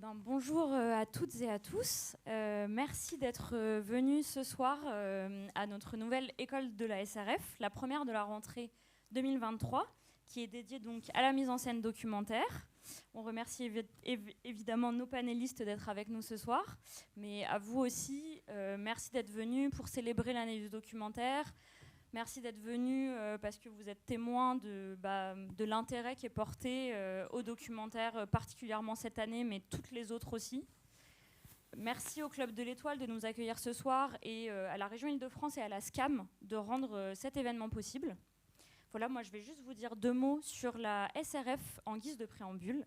Bonjour à toutes et à tous. Merci d'être venus ce soir à notre nouvelle école de la SRF, la première de la rentrée 2023, qui est dédiée donc à la mise en scène documentaire. On remercie évidemment nos panélistes d'être avec nous ce soir, mais à vous aussi, merci d'être venus pour célébrer l'année du documentaire. Merci d'être venus parce que vous êtes témoins de l'intérêt qui est porté au documentaire, particulièrement cette année, mais toutes les autres aussi. Merci au Club de l'Étoile de nous accueillir ce soir et à la région Île-de-France et à la SCAM de rendre cet événement possible. Voilà, moi je vais juste vous dire 2 mots sur la SRF en guise de préambule.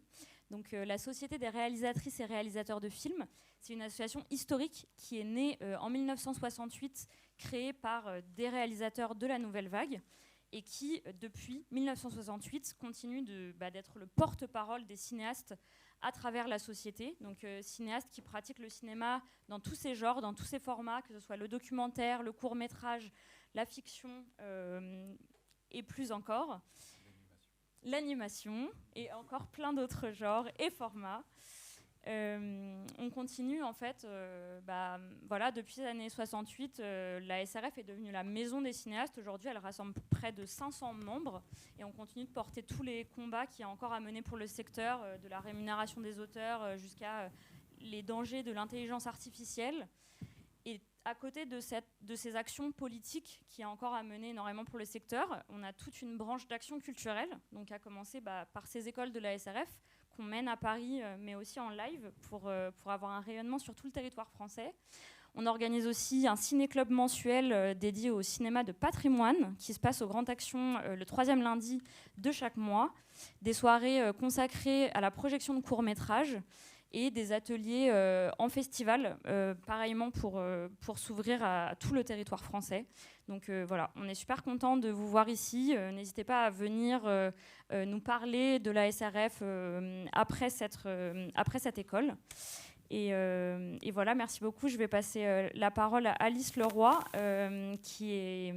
Donc la Société des réalisatrices et réalisateurs de films, c'est une association historique qui est née en 1968, créée par des réalisateurs de la Nouvelle Vague et qui, depuis 1968, continue d'être le porte-parole des cinéastes à travers la société. Donc cinéastes qui pratiquent le cinéma dans tous ses genres, dans tous ses formats, que ce soit le documentaire, le court-métrage, la fiction et plus encore. L'animation et encore plein d'autres genres et formats. On continue en fait, depuis les années 68, la SRF est devenue la maison des cinéastes. Aujourd'hui, elle rassemble près de 500 membres et on continue de porter tous les combats qu'il y a encore à mener pour le secteur, de la rémunération des auteurs jusqu'à les dangers de l'intelligence artificielle. Et à côté de ces actions politiques qui a encore à mener énormément pour le secteur, on a toute une branche d'action culturelle, donc à commencer par ces écoles de la SRF qu'on mène à Paris, mais aussi en live pour avoir un rayonnement sur tout le territoire français. On organise aussi un ciné-club mensuel dédié au cinéma de patrimoine qui se passe au Grand Action le 3e lundi de chaque mois. Des soirées consacrées à la projection de courts-métrages et des ateliers en festival, pareillement pour s'ouvrir à tout le territoire français. Donc voilà, on est super content de vous voir ici. N'hésitez pas à venir nous parler de la SRF après cette école. Et voilà, merci beaucoup. Je vais passer la parole à Alice Leroy, qui est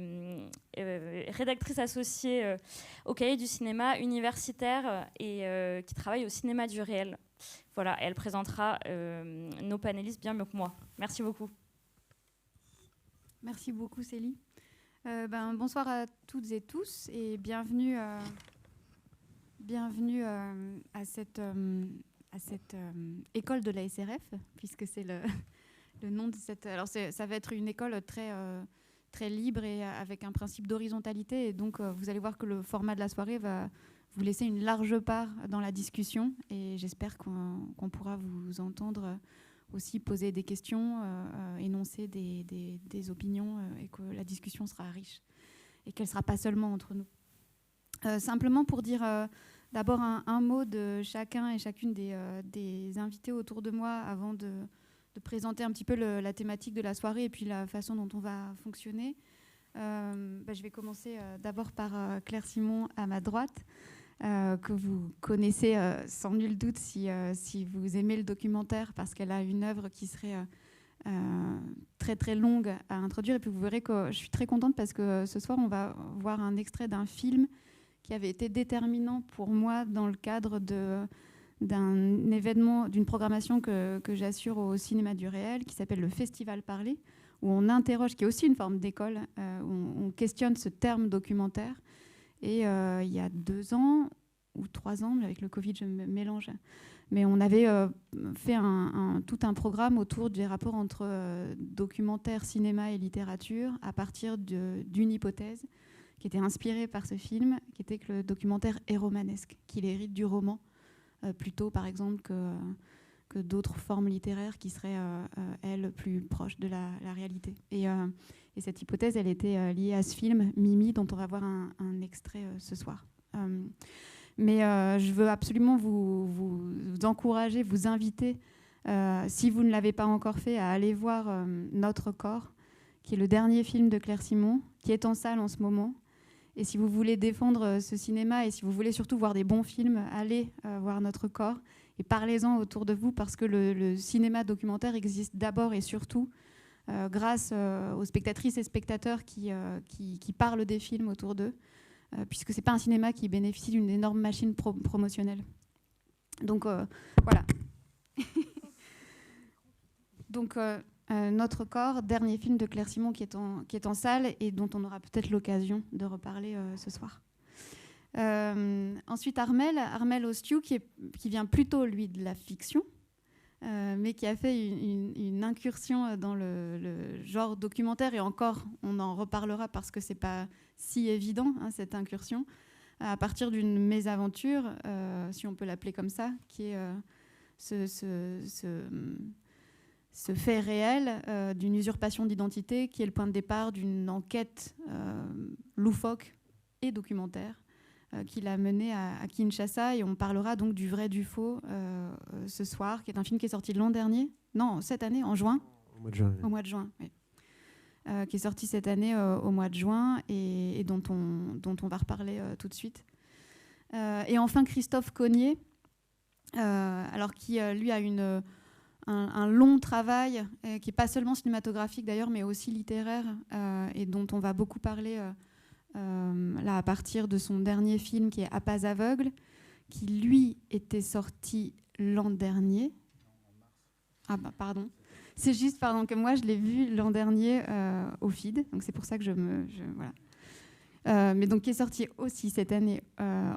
rédactrice associée au Cahier du cinéma universitaire et qui travaille au cinéma du réel. Voilà, elle présentera nos panélistes bien mieux que moi. Merci beaucoup. Merci beaucoup, Célie. Bonsoir à toutes et tous et bienvenue à cette école de la SRF, puisque c'est le nom de cette... Alors ça va être une école très libre et avec un principe d'horizontalité. Et donc, vous allez voir que le format de la soirée va vous laisser une large part dans la discussion. Et j'espère qu'on pourra vous entendre aussi poser des questions, énoncer des opinions et que la discussion sera riche et qu'elle ne sera pas seulement entre nous. Simplement pour dire d'abord un mot de chacun et chacune des invités autour de moi avant de présenter un petit peu la thématique de la soirée et puis la façon dont on va fonctionner. Je vais commencer d'abord par Claire Simon à ma droite, que vous connaissez sans nul doute si vous aimez le documentaire, parce qu'elle a une œuvre qui serait très très longue à introduire. Et puis vous verrez que je suis très contente parce que ce soir on va voir un extrait d'un film qui avait été déterminant pour moi dans le cadre d'un événement, d'une programmation que j'assure au Cinéma du Réel, qui s'appelle le Festival Parler, où on interroge, qui est aussi une forme d'école, où on questionne ce terme documentaire. Et il y a 2 ans ou 3 ans, avec le Covid, je me mélange, mais on avait fait tout un programme autour des rapports entre documentaire, cinéma et littérature, à partir d'une hypothèse qui était inspirée par ce film, qui était que le documentaire est romanesque, qu'il hérite du roman, plutôt par exemple que d'autres formes littéraires qui seraient, elles, plus proches de la réalité. Et cette hypothèse, elle était liée à ce film, Mimi, dont on va voir un extrait ce soir. Mais je veux absolument vous encourager, vous inviter, si vous ne l'avez pas encore fait, à aller voir Notre corps, qui est le dernier film de Claire Simon, qui est en salle en ce moment. Et si vous voulez défendre ce cinéma et si vous voulez surtout voir des bons films, allez voir Notre corps et parlez-en autour de vous, parce que le cinéma documentaire existe d'abord et surtout grâce aux spectatrices et spectateurs qui parlent des films autour d'eux, puisque ce n'est pas un cinéma qui bénéficie d'une énorme machine promotionnelle. Donc voilà. Donc, Notre corps, dernier film de Claire Simon qui est en salle et dont on aura peut-être l'occasion de reparler ce soir. Ensuite, Armel Ostiou, qui vient plutôt, lui, de la fiction, mais qui a fait une incursion dans le genre documentaire. Et encore, on en reparlera parce que ce n'est pas si évident, hein, cette incursion, à partir d'une mésaventure, si on peut l'appeler comme ça, qui est ce fait réel d'une usurpation d'identité qui est le point de départ d'une enquête loufoque et documentaire qui l'a mené à Kinshasa. Et on parlera donc du vrai du faux ce soir, qui est un film qui est sorti l'an dernier, non, cette année, en juin. Au mois de juin. Au mois de juin, oui. Qui est sorti cette année au mois de juin et dont on va reparler tout de suite. Et enfin, Christophe Cognier, alors qui, lui, a un long travail, qui n'est pas seulement cinématographique d'ailleurs, mais aussi littéraire, et dont on va beaucoup parler là, à partir de son dernier film qui est À pas aveugle, qui lui était sorti l'an dernier. Ah bah pardon. C'est juste que moi je l'ai vu l'an dernier au FID, donc c'est pour ça que voilà. Mais donc qui est sorti aussi cette année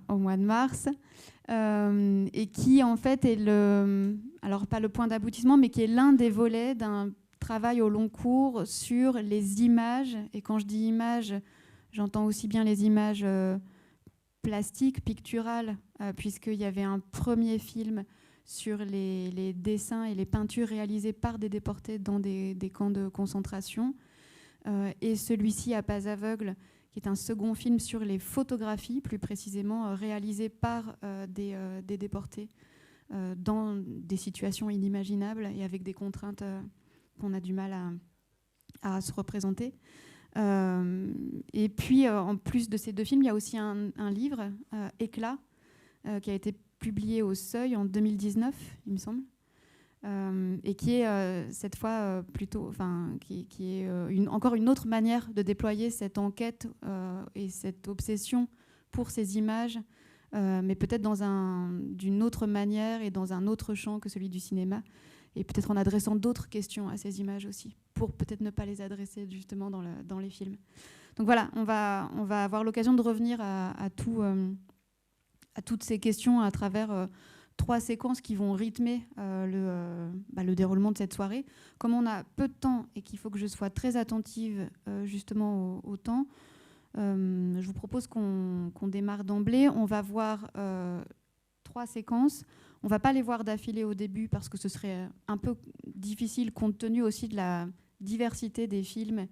au mois de mars, et qui en fait est alors pas le point d'aboutissement, mais qui est l'un des volets d'un travail au long cours sur les images. Et quand je dis images, j'entends aussi bien les images plastiques, picturales, puisqu'il y avait un premier film sur les dessins et les peintures réalisées par des déportés dans des camps de concentration, et celui-ci, À pas aveugle, qui est un second film sur les photographies, plus précisément réalisées par des déportés dans des situations inimaginables et avec des contraintes qu'on a du mal à se représenter. Et puis, en plus de ces deux films, il y a aussi un livre, Éclat, qui a été publié au Seuil en 2019, il me semble, et qui est cette fois plutôt, qui est encore une autre manière de déployer cette enquête et cette obsession pour ces images, mais peut-être d'une autre manière et dans un autre champ que celui du cinéma, et peut-être en adressant d'autres questions à ces images aussi, pour peut-être ne pas les adresser justement dans les films. Donc voilà, on va avoir l'occasion de revenir à toutes ces questions à travers 3 séquences qui vont rythmer le déroulement de cette soirée. Comme on a peu de temps et qu'il faut que je sois très attentive justement au temps, je vous propose qu'on démarre d'emblée. On va voir 3 séquences. On ne va pas les voir d'affilée au début parce que ce serait un peu difficile compte tenu aussi de la diversité des films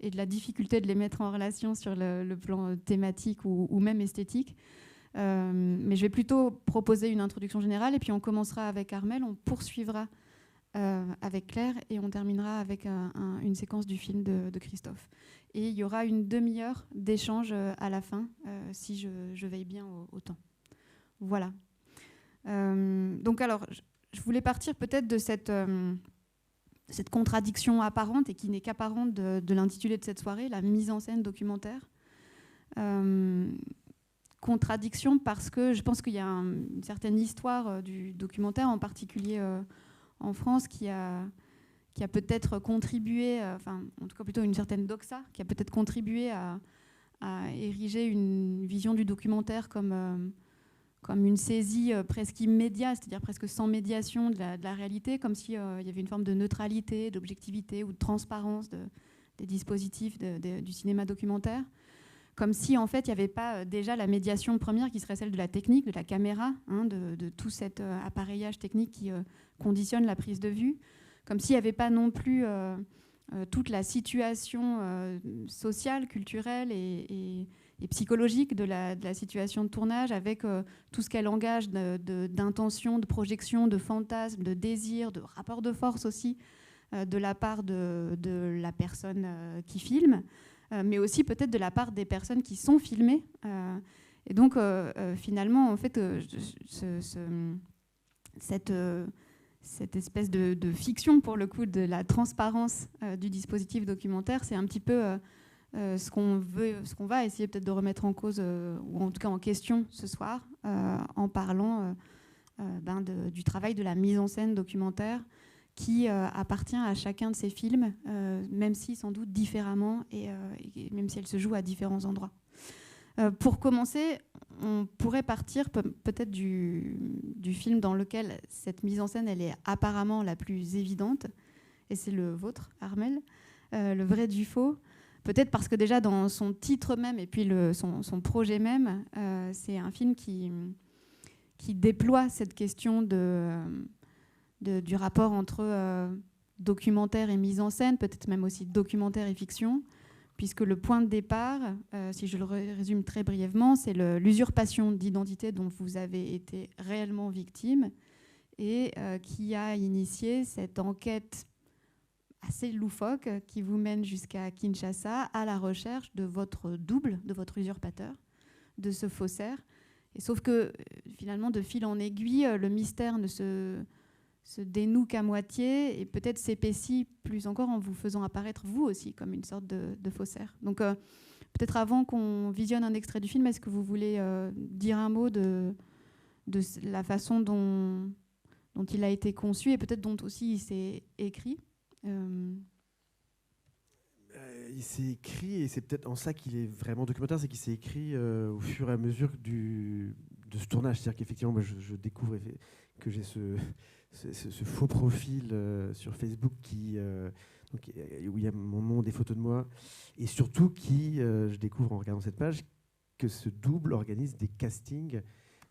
et de la difficulté de les mettre en relation sur le plan thématique ou même esthétique. Mais je vais plutôt proposer une introduction générale et puis on commencera avec Armel, on poursuivra avec Claire et on terminera avec une séquence du film de Christophe. Et il y aura une demi-heure d'échange à la fin, si je veille bien au temps. Voilà. Donc alors, je voulais partir peut-être de cette contradiction apparente et qui n'est qu'apparente de l'intitulé de cette soirée, la mise en scène documentaire. Contradiction parce que je pense qu'il y a une certaine histoire du documentaire, en particulier en France, qui a peut-être contribué, en tout cas plutôt une certaine doxa, qui a peut-être contribué à ériger une vision du documentaire comme une saisie presque immédiate, c'est-à-dire presque sans médiation de la réalité, comme s'il y avait une forme de neutralité, d'objectivité ou de transparence des dispositifs du cinéma documentaire. Comme si, en fait, il n'y avait pas déjà la médiation première qui serait celle de la technique, de la caméra, de tout cet appareillage technique qui conditionne la prise de vue. Comme s'il n'y avait pas non plus toute la situation sociale, culturelle et psychologique de la situation de tournage, avec tout ce qu'elle engage d'intention, de projection, de fantasme, de désir, de rapport de force aussi, de la part de la personne qui filme. Mais aussi peut-être de la part des personnes qui sont filmées. Et donc, finalement, en fait, cette espèce de fiction, pour le coup, de la transparence du dispositif documentaire, c'est un petit peu ce qu'on va essayer peut-être de remettre en cause, ou en tout cas en question ce soir, en parlant du travail de la mise en scène documentaire qui appartient à chacun de ces films, même si sans doute différemment et même si elle se joue à différents endroits. Pour commencer, on pourrait partir peut-être du film dans lequel cette mise en scène elle est apparemment la plus évidente, et c'est le vôtre, Armelle, Le vrai du faux. Peut-être parce que déjà dans son titre même et puis son projet même, c'est un film qui déploie cette question du rapport entre documentaire et mise en scène, peut-être même aussi documentaire et fiction, puisque le point de départ, si je le résume très brièvement, c'est l'usurpation d'identité dont vous avez été réellement victime et qui a initié cette enquête assez loufoque qui vous mène jusqu'à Kinshasa à la recherche de votre double, de votre usurpateur, de ce faussaire. Et sauf que finalement, de fil en aiguille, le mystère ne se dénoue qu'à moitié et peut-être s'épaissit plus encore en vous faisant apparaître vous aussi comme une sorte de faussaire. Donc peut-être avant qu'on visionne un extrait du film, est-ce que vous voulez dire un mot de la façon dont il a été conçu et peut-être dont aussi il s'est écrit? Il s'est écrit, et c'est peut-être en ça qu'il est vraiment documentaire, c'est qu'il s'est écrit au fur et à mesure de ce tournage. C'est-à-dire qu'effectivement, moi, je découvre que j'ai ce faux profil sur Facebook où il y a mon nom, des photos de moi, et surtout je découvre en regardant cette page que ce double organise des castings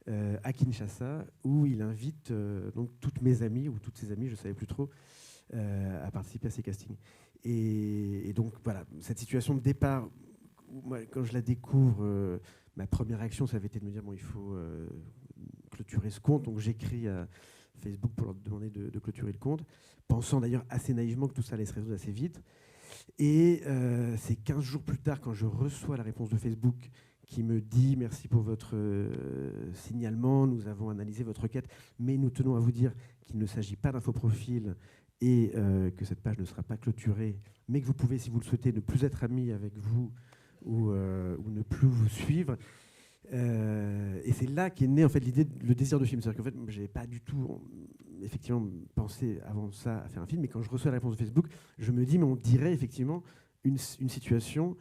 à Kinshasa où il invite donc toutes mes amies ou toutes ses amies, je ne savais plus trop, à participer à ces castings. Et donc voilà, cette situation de départ, moi, quand je la découvre, ma première réaction, ça avait été de me dire bon, il faut clôturer ce compte. Donc j'écris à Facebook pour leur demander de clôturer le compte, pensant d'ailleurs assez naïvement que tout ça allait se résoudre assez vite. Et c'est 15 jours plus tard, quand je reçois la réponse de Facebook qui me dit « Merci pour votre signalement, nous avons analysé votre requête, mais nous tenons à vous dire qu'il ne s'agit pas d'un faux profil et que cette page ne sera pas clôturée, mais que vous pouvez, si vous le souhaitez, ne plus être ami avec vous ou ne plus vous suivre ». Et c'est là qu'est né en fait l'idée, le désir de film. C'est-à-dire qu'en fait, je n'avais pas du tout effectivement pensé avant ça à faire un film, mais quand je reçois la réponse de Facebook, je me dis mais on dirait effectivement une situation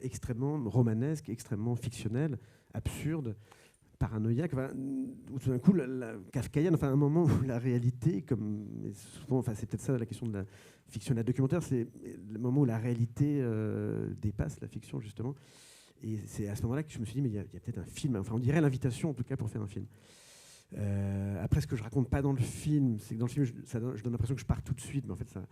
extrêmement romanesque, extrêmement fictionnelle, absurde, paranoïaque, où tout d'un coup, kafkaïenne, un moment où la réalité, comme souvent, c'est peut-être ça la question de la fiction et de la documentaire, c'est le moment où la réalité dépasse la fiction, justement. Et c'est à ce moment-là que je me suis dit, mais il y a peut-être un film, on dirait l'invitation, en tout cas, pour faire un film. Après, ce que je raconte pas dans le film, c'est que dans le film, je donne l'impression que je pars tout de suite, mais en fait, ça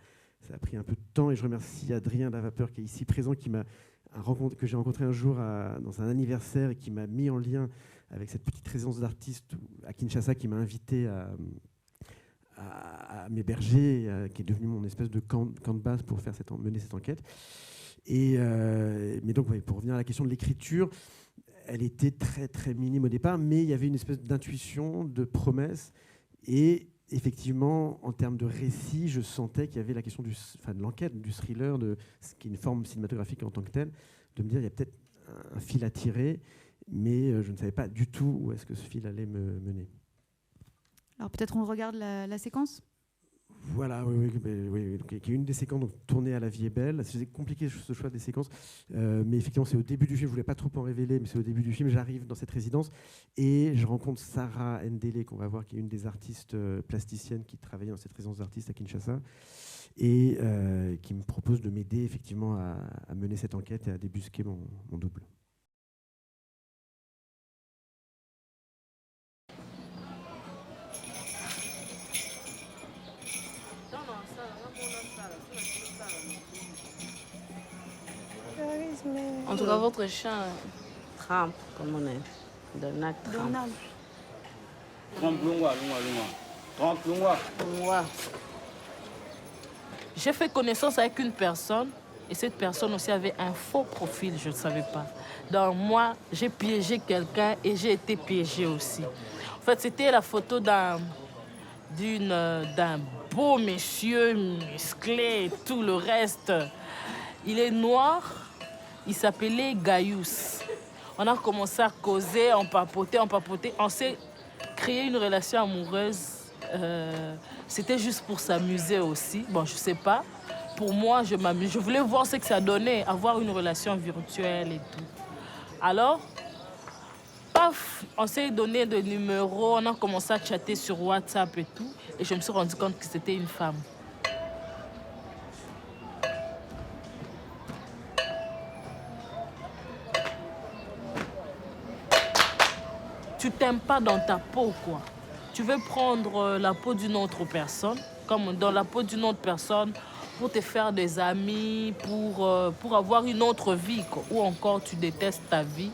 a pris un peu de temps, et je remercie Adrien Lavapeur, qui est ici présent, que j'ai rencontré un jour dans un anniversaire et qui m'a mis en lien avec cette petite résidence d'artistes à Kinshasa, qui m'a invité à m'héberger, qui est devenu mon espèce de camp de base pour mener cette enquête. Mais donc, pour revenir à la question de l'écriture, elle était très, très minime au départ, mais il y avait une espèce d'intuition, de promesse. Et effectivement, en termes de récit, je sentais qu'il y avait la question de l'enquête, du thriller, ce qui est une forme cinématographique en tant que telle, de me dire il y a peut-être un fil à tirer, mais je ne savais pas du tout où est-ce que ce fil allait me mener. Alors peut-être on regarde la séquence ? Voilà, oui. Donc, il y a une des séquences tournée à La Vie est belle. C'est compliqué ce choix des séquences, mais effectivement, c'est au début du film. Je ne voulais pas trop en révéler, mais c'est au début du film. J'arrive dans cette résidence et je rencontre Sarah Ndele, qu'on va voir, qui est une des artistes plasticiennes qui travaillait dans cette résidence d'artistes à Kinshasa et qui me propose de m'aider effectivement à mener cette enquête et à débusquer mon double. En tout cas, votre chien Trump, comme on est. Donald Trump. Trump. J'ai fait connaissance avec une personne et cette personne aussi avait un faux profil, je ne savais pas. Donc moi, j'ai piégé quelqu'un et j'ai été piégée aussi. En fait, c'était la photo d'un beau monsieur musclé et tout le reste. Il est noir. Il s'appelait Gaius. On a commencé à causer, on papotait. On s'est créer une relation amoureuse, c'était juste pour s'amuser aussi. Bon, je sais pas. Pour moi, je m'amuse. Je voulais voir ce que ça donnait, avoir une relation virtuelle et tout. Alors, paf, on s'est donné des numéros, on a commencé à chatter sur WhatsApp et tout. Et je me suis rendu compte que c'était une femme. Tu t'aimes pas dans ta peau, quoi. Tu veux prendre la peau d'une autre personne, comme dans la peau d'une autre personne, pour te faire des amis, pour avoir une autre vie, quoi. Ou encore tu détestes ta vie.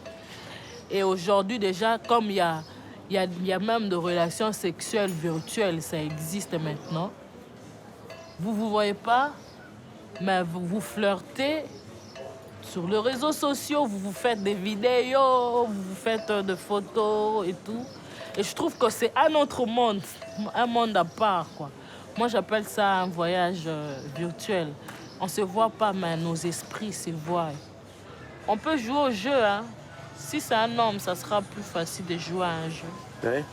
Et aujourd'hui, déjà, comme il y a même des relations sexuelles virtuelles, ça existe maintenant. Vous voyez pas, mais vous flirtez. Sur les réseaux sociaux, vous faites des vidéos, vous faites des photos et tout. Et je trouve que c'est un autre monde, un monde à part, quoi. Moi, j'appelle ça un voyage virtuel. On ne se voit pas, mais nos esprits se voient. On peut jouer au jeu, hein. Si c'est un homme, ça sera plus facile de jouer à un jeu. Ouais.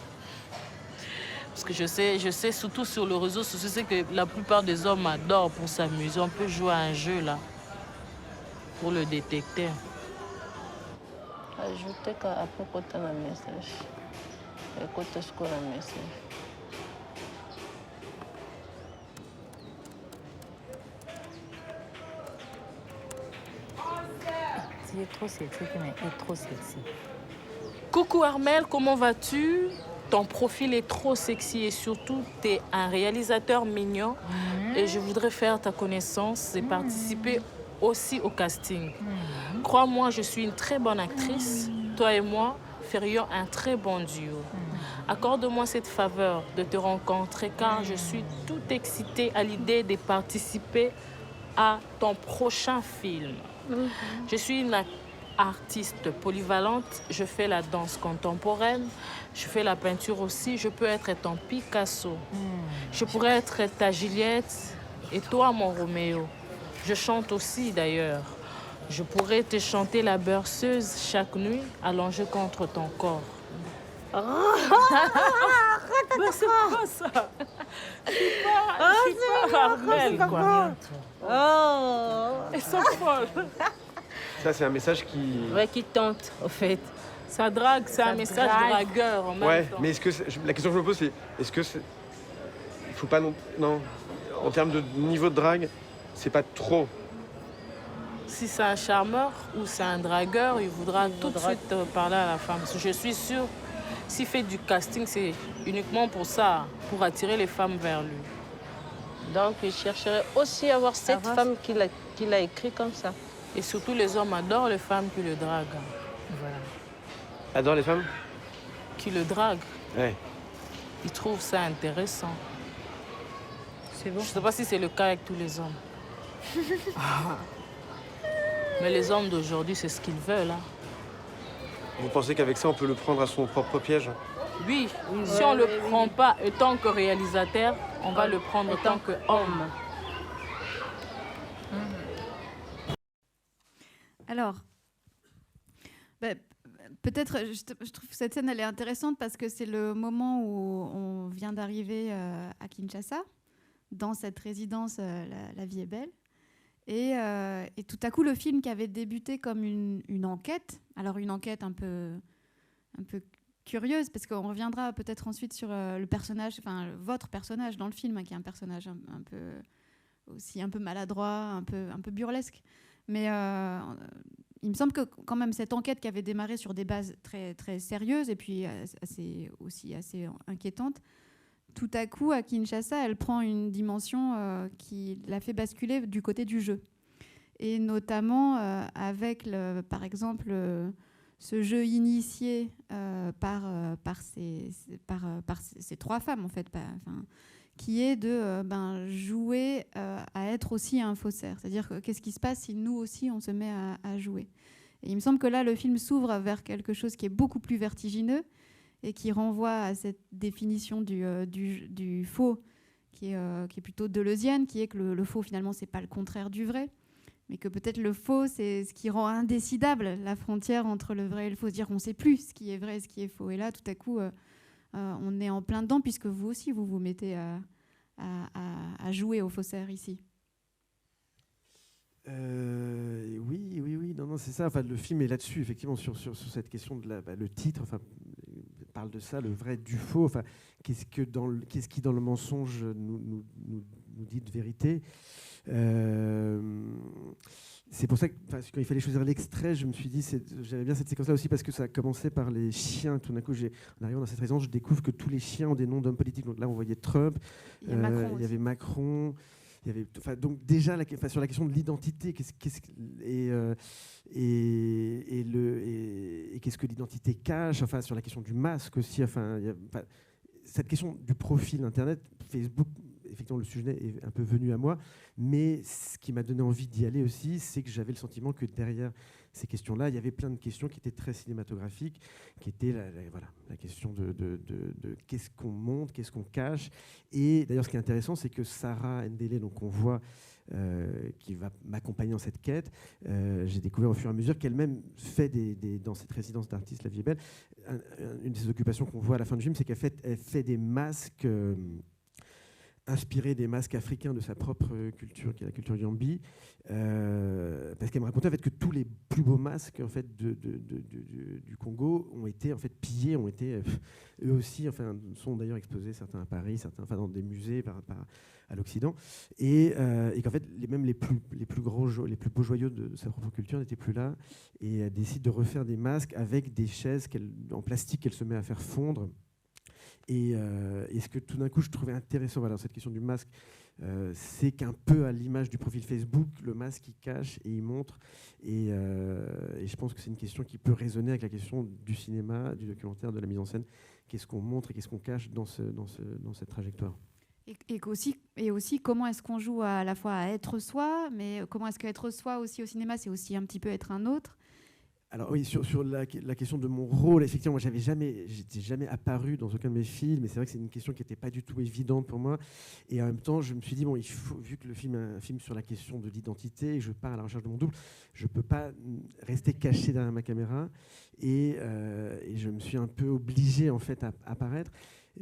Parce que je sais, surtout sur les réseaux sociaux, c'est que la plupart des hommes adorent pour s'amuser. On peut jouer à un jeu, là. Pour le détecter. Ajoutez qu'après quand tu as un message. Écoute ce qu'on a un message. Il est trop sexy, mais il est trop sexy. Coucou Armel, comment vas-tu? Ton profil est trop sexy et surtout, tu es un réalisateur mignon. Et je voudrais faire ta connaissance et participer aussi au casting. Crois-moi, je suis une très bonne actrice. Toi et moi ferions un très bon duo. Accorde-moi cette faveur de te rencontrer car je suis tout excitée à l'idée de participer à ton prochain film. Je suis une artiste polyvalente. Je fais la danse contemporaine. Je fais la peinture aussi. Je peux être ton Picasso. Je pourrais être ta Juliette et toi mon Roméo. Je chante aussi d'ailleurs. Je pourrais te chanter la berceuse chaque nuit allongée contre ton corps. Mais c'est quoi ça? Je suis pas Armel, quoi. Elles sont folles. Ça, c'est un message qui... Ouais, qui tente, au fait. Ça drague, c'est un message dragueur en même Ouais, temps. mais est-ce que la question que je me pose, c'est est-ce que il faut pas non, en termes de niveau de drague, c'est pas trop. Si c'est un charmeur ou c'est un dragueur, il voudra tout de suite parler à la femme. Parce que je suis sûre, s'il fait du casting, c'est uniquement pour ça, pour attirer les femmes vers lui. Donc, il chercherait aussi à avoir cette femme qui l'a écrit comme ça. Et surtout, les hommes adorent les femmes qui le draguent. Voilà. Adore les femmes? Qui le draguent. Ouais. Ils trouvent ça intéressant. C'est bon. Je ne sais pas si c'est le cas avec tous les hommes. Mais les hommes d'aujourd'hui, c'est ce qu'ils veulent. Hein. Vous pensez qu'avec ça, on peut le prendre à son propre piège? Oui, si on ne le prend pas en tant que réalisateur, on va le prendre en tant qu'homme. Alors, peut-être, je trouve que cette scène, elle est intéressante parce que c'est le moment où on vient d'arriver à Kinshasa, dans cette résidence La Vie est belle. Et tout à coup, le film qui avait débuté comme une enquête, alors une enquête un peu curieuse, parce qu'on reviendra peut-être ensuite sur le personnage, enfin votre personnage dans le film, hein, qui est un personnage un peu maladroit, un peu burlesque. Mais il me semble que quand même cette enquête qui avait démarré sur des bases très, très sérieuses et puis assez inquiétantes, tout à coup, à Kinshasa, elle prend une dimension qui la fait basculer du côté du jeu. Et notamment avec, par exemple, ce jeu initié par ces trois femmes, en fait, qui est de jouer à être aussi un faussaire. C'est-à-dire, qu'est-ce qui se passe si nous aussi, on se met à jouer? Et il me semble que là, le film s'ouvre vers quelque chose qui est beaucoup plus vertigineux et qui renvoie à cette définition du faux qui est plutôt deleuzienne, qui est que le faux, finalement, c'est pas le contraire du vrai, mais que peut-être le faux, c'est ce qui rend indécidable la frontière entre le vrai et le faux. C'est-à-dire qu'on ne sait plus ce qui est vrai et ce qui est faux. Et là, tout à coup, on est en plein dedans, puisque vous aussi, vous vous mettez à jouer au faussaire ici. Oui, non, c'est ça. Enfin, le film est là-dessus, effectivement, sur cette question de le titre. Enfin, parle de ça, le vrai du faux. Enfin, qu'est-ce qui dans le mensonge nous dit de vérité. C'est pour ça que quand il fallait choisir l'extrait, je me suis dit, j'avais bien cette séquence-là aussi parce que ça a commencé par les chiens. Tout d'un coup, en arrivant dans cette résidence, je découvre que tous les chiens ont des noms d'hommes politiques. Donc là, on voyait Trump, il y avait Macron. Donc déjà sur la question de l'identité, qu'est-ce que l'identité cache, enfin sur la question du masque aussi, cette question du profil internet, Facebook, effectivement le sujet est un peu venu à moi, mais ce qui m'a donné envie d'y aller aussi, c'est que j'avais le sentiment que derrière ces questions-là, il y avait plein de questions qui étaient très cinématographiques, qui étaient la question de qu'est-ce qu'on montre, qu'est-ce qu'on cache. Et d'ailleurs, ce qui est intéressant, c'est que Sarah Ndélé, donc on voit, qui va m'accompagner dans cette quête, j'ai découvert au fur et à mesure qu'elle-même fait dans cette résidence d'artistes, La Vie est belle, une des occupations qu'on voit à la fin du film, c'est qu'elle fait des masques inspiré des masques africains de sa propre culture, qui est la culture Yambi, parce qu'elle me racontait en fait que tous les plus beaux masques en fait du Congo ont été en fait pillés, ont été eux aussi, enfin sont d'ailleurs exposés, certains à Paris, certains dans des musées à l'Occident, et qu'en fait même les plus beaux joyaux de sa propre culture n'étaient plus là, et elle décide de refaire des masques avec des chaises en plastique qu'elle se met à faire fondre. Et ce que tout d'un coup je trouvais intéressant dans cette question du masque, c'est qu'un peu à l'image du profil Facebook, le masque il cache et il montre, et je pense que c'est une question qui peut résonner avec la question du cinéma, du documentaire, de la mise en scène. Qu'est-ce qu'on montre et qu'est-ce qu'on cache dans cette trajectoire. Et aussi comment est-ce qu'on joue à la fois à être soi, mais comment est-ce qu'être soi aussi au cinéma, c'est aussi un petit peu être un autre. Alors oui, sur la question de mon rôle, effectivement, moi j'étais jamais apparu dans aucun de mes films, et c'est vrai que c'est une question qui n'était pas du tout évidente pour moi. Et en même temps, je me suis dit, bon, vu que le film est un film sur la question de l'identité, et je pars à la recherche de mon double, je ne peux pas rester caché derrière ma caméra, et je me suis un peu obligé en fait à apparaître,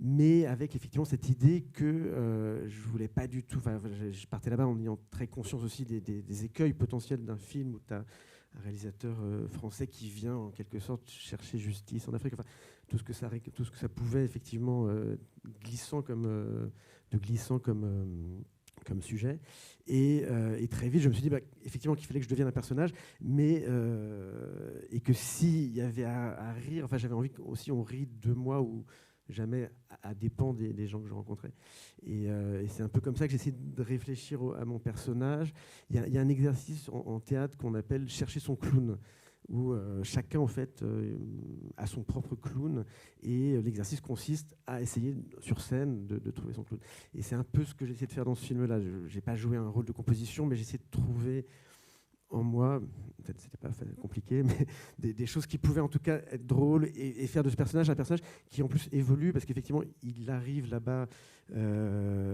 mais avec effectivement cette idée que je voulais pas du tout, je partais là-bas en ayant très conscience aussi des écueils potentiels d'un film où tu as un réalisateur français qui vient en quelque sorte chercher justice en Afrique, enfin, tout ce que ça pouvait effectivement glissant comme sujet, et très vite je me suis dit effectivement qu'il fallait que je devienne un personnage, mais et que s'il y avait à rire, enfin j'avais envie aussi on rit de moi ou jamais à dépend des gens que je rencontrais. Et c'est un peu comme ça que j'essaie de réfléchir à mon personnage. Il y a un exercice en théâtre qu'on appelle « chercher son clown », où chacun en fait a son propre clown, et l'exercice consiste à essayer sur scène de trouver son clown. Et c'est un peu ce que j'essaie de faire dans ce film-là. Je n'ai pas joué un rôle de composition, mais j'essaie de trouver en moi, peut-être c'était pas compliqué, mais des choses qui pouvaient en tout cas être drôles, et faire de ce personnage un personnage qui en plus évolue, parce qu'effectivement il arrive là-bas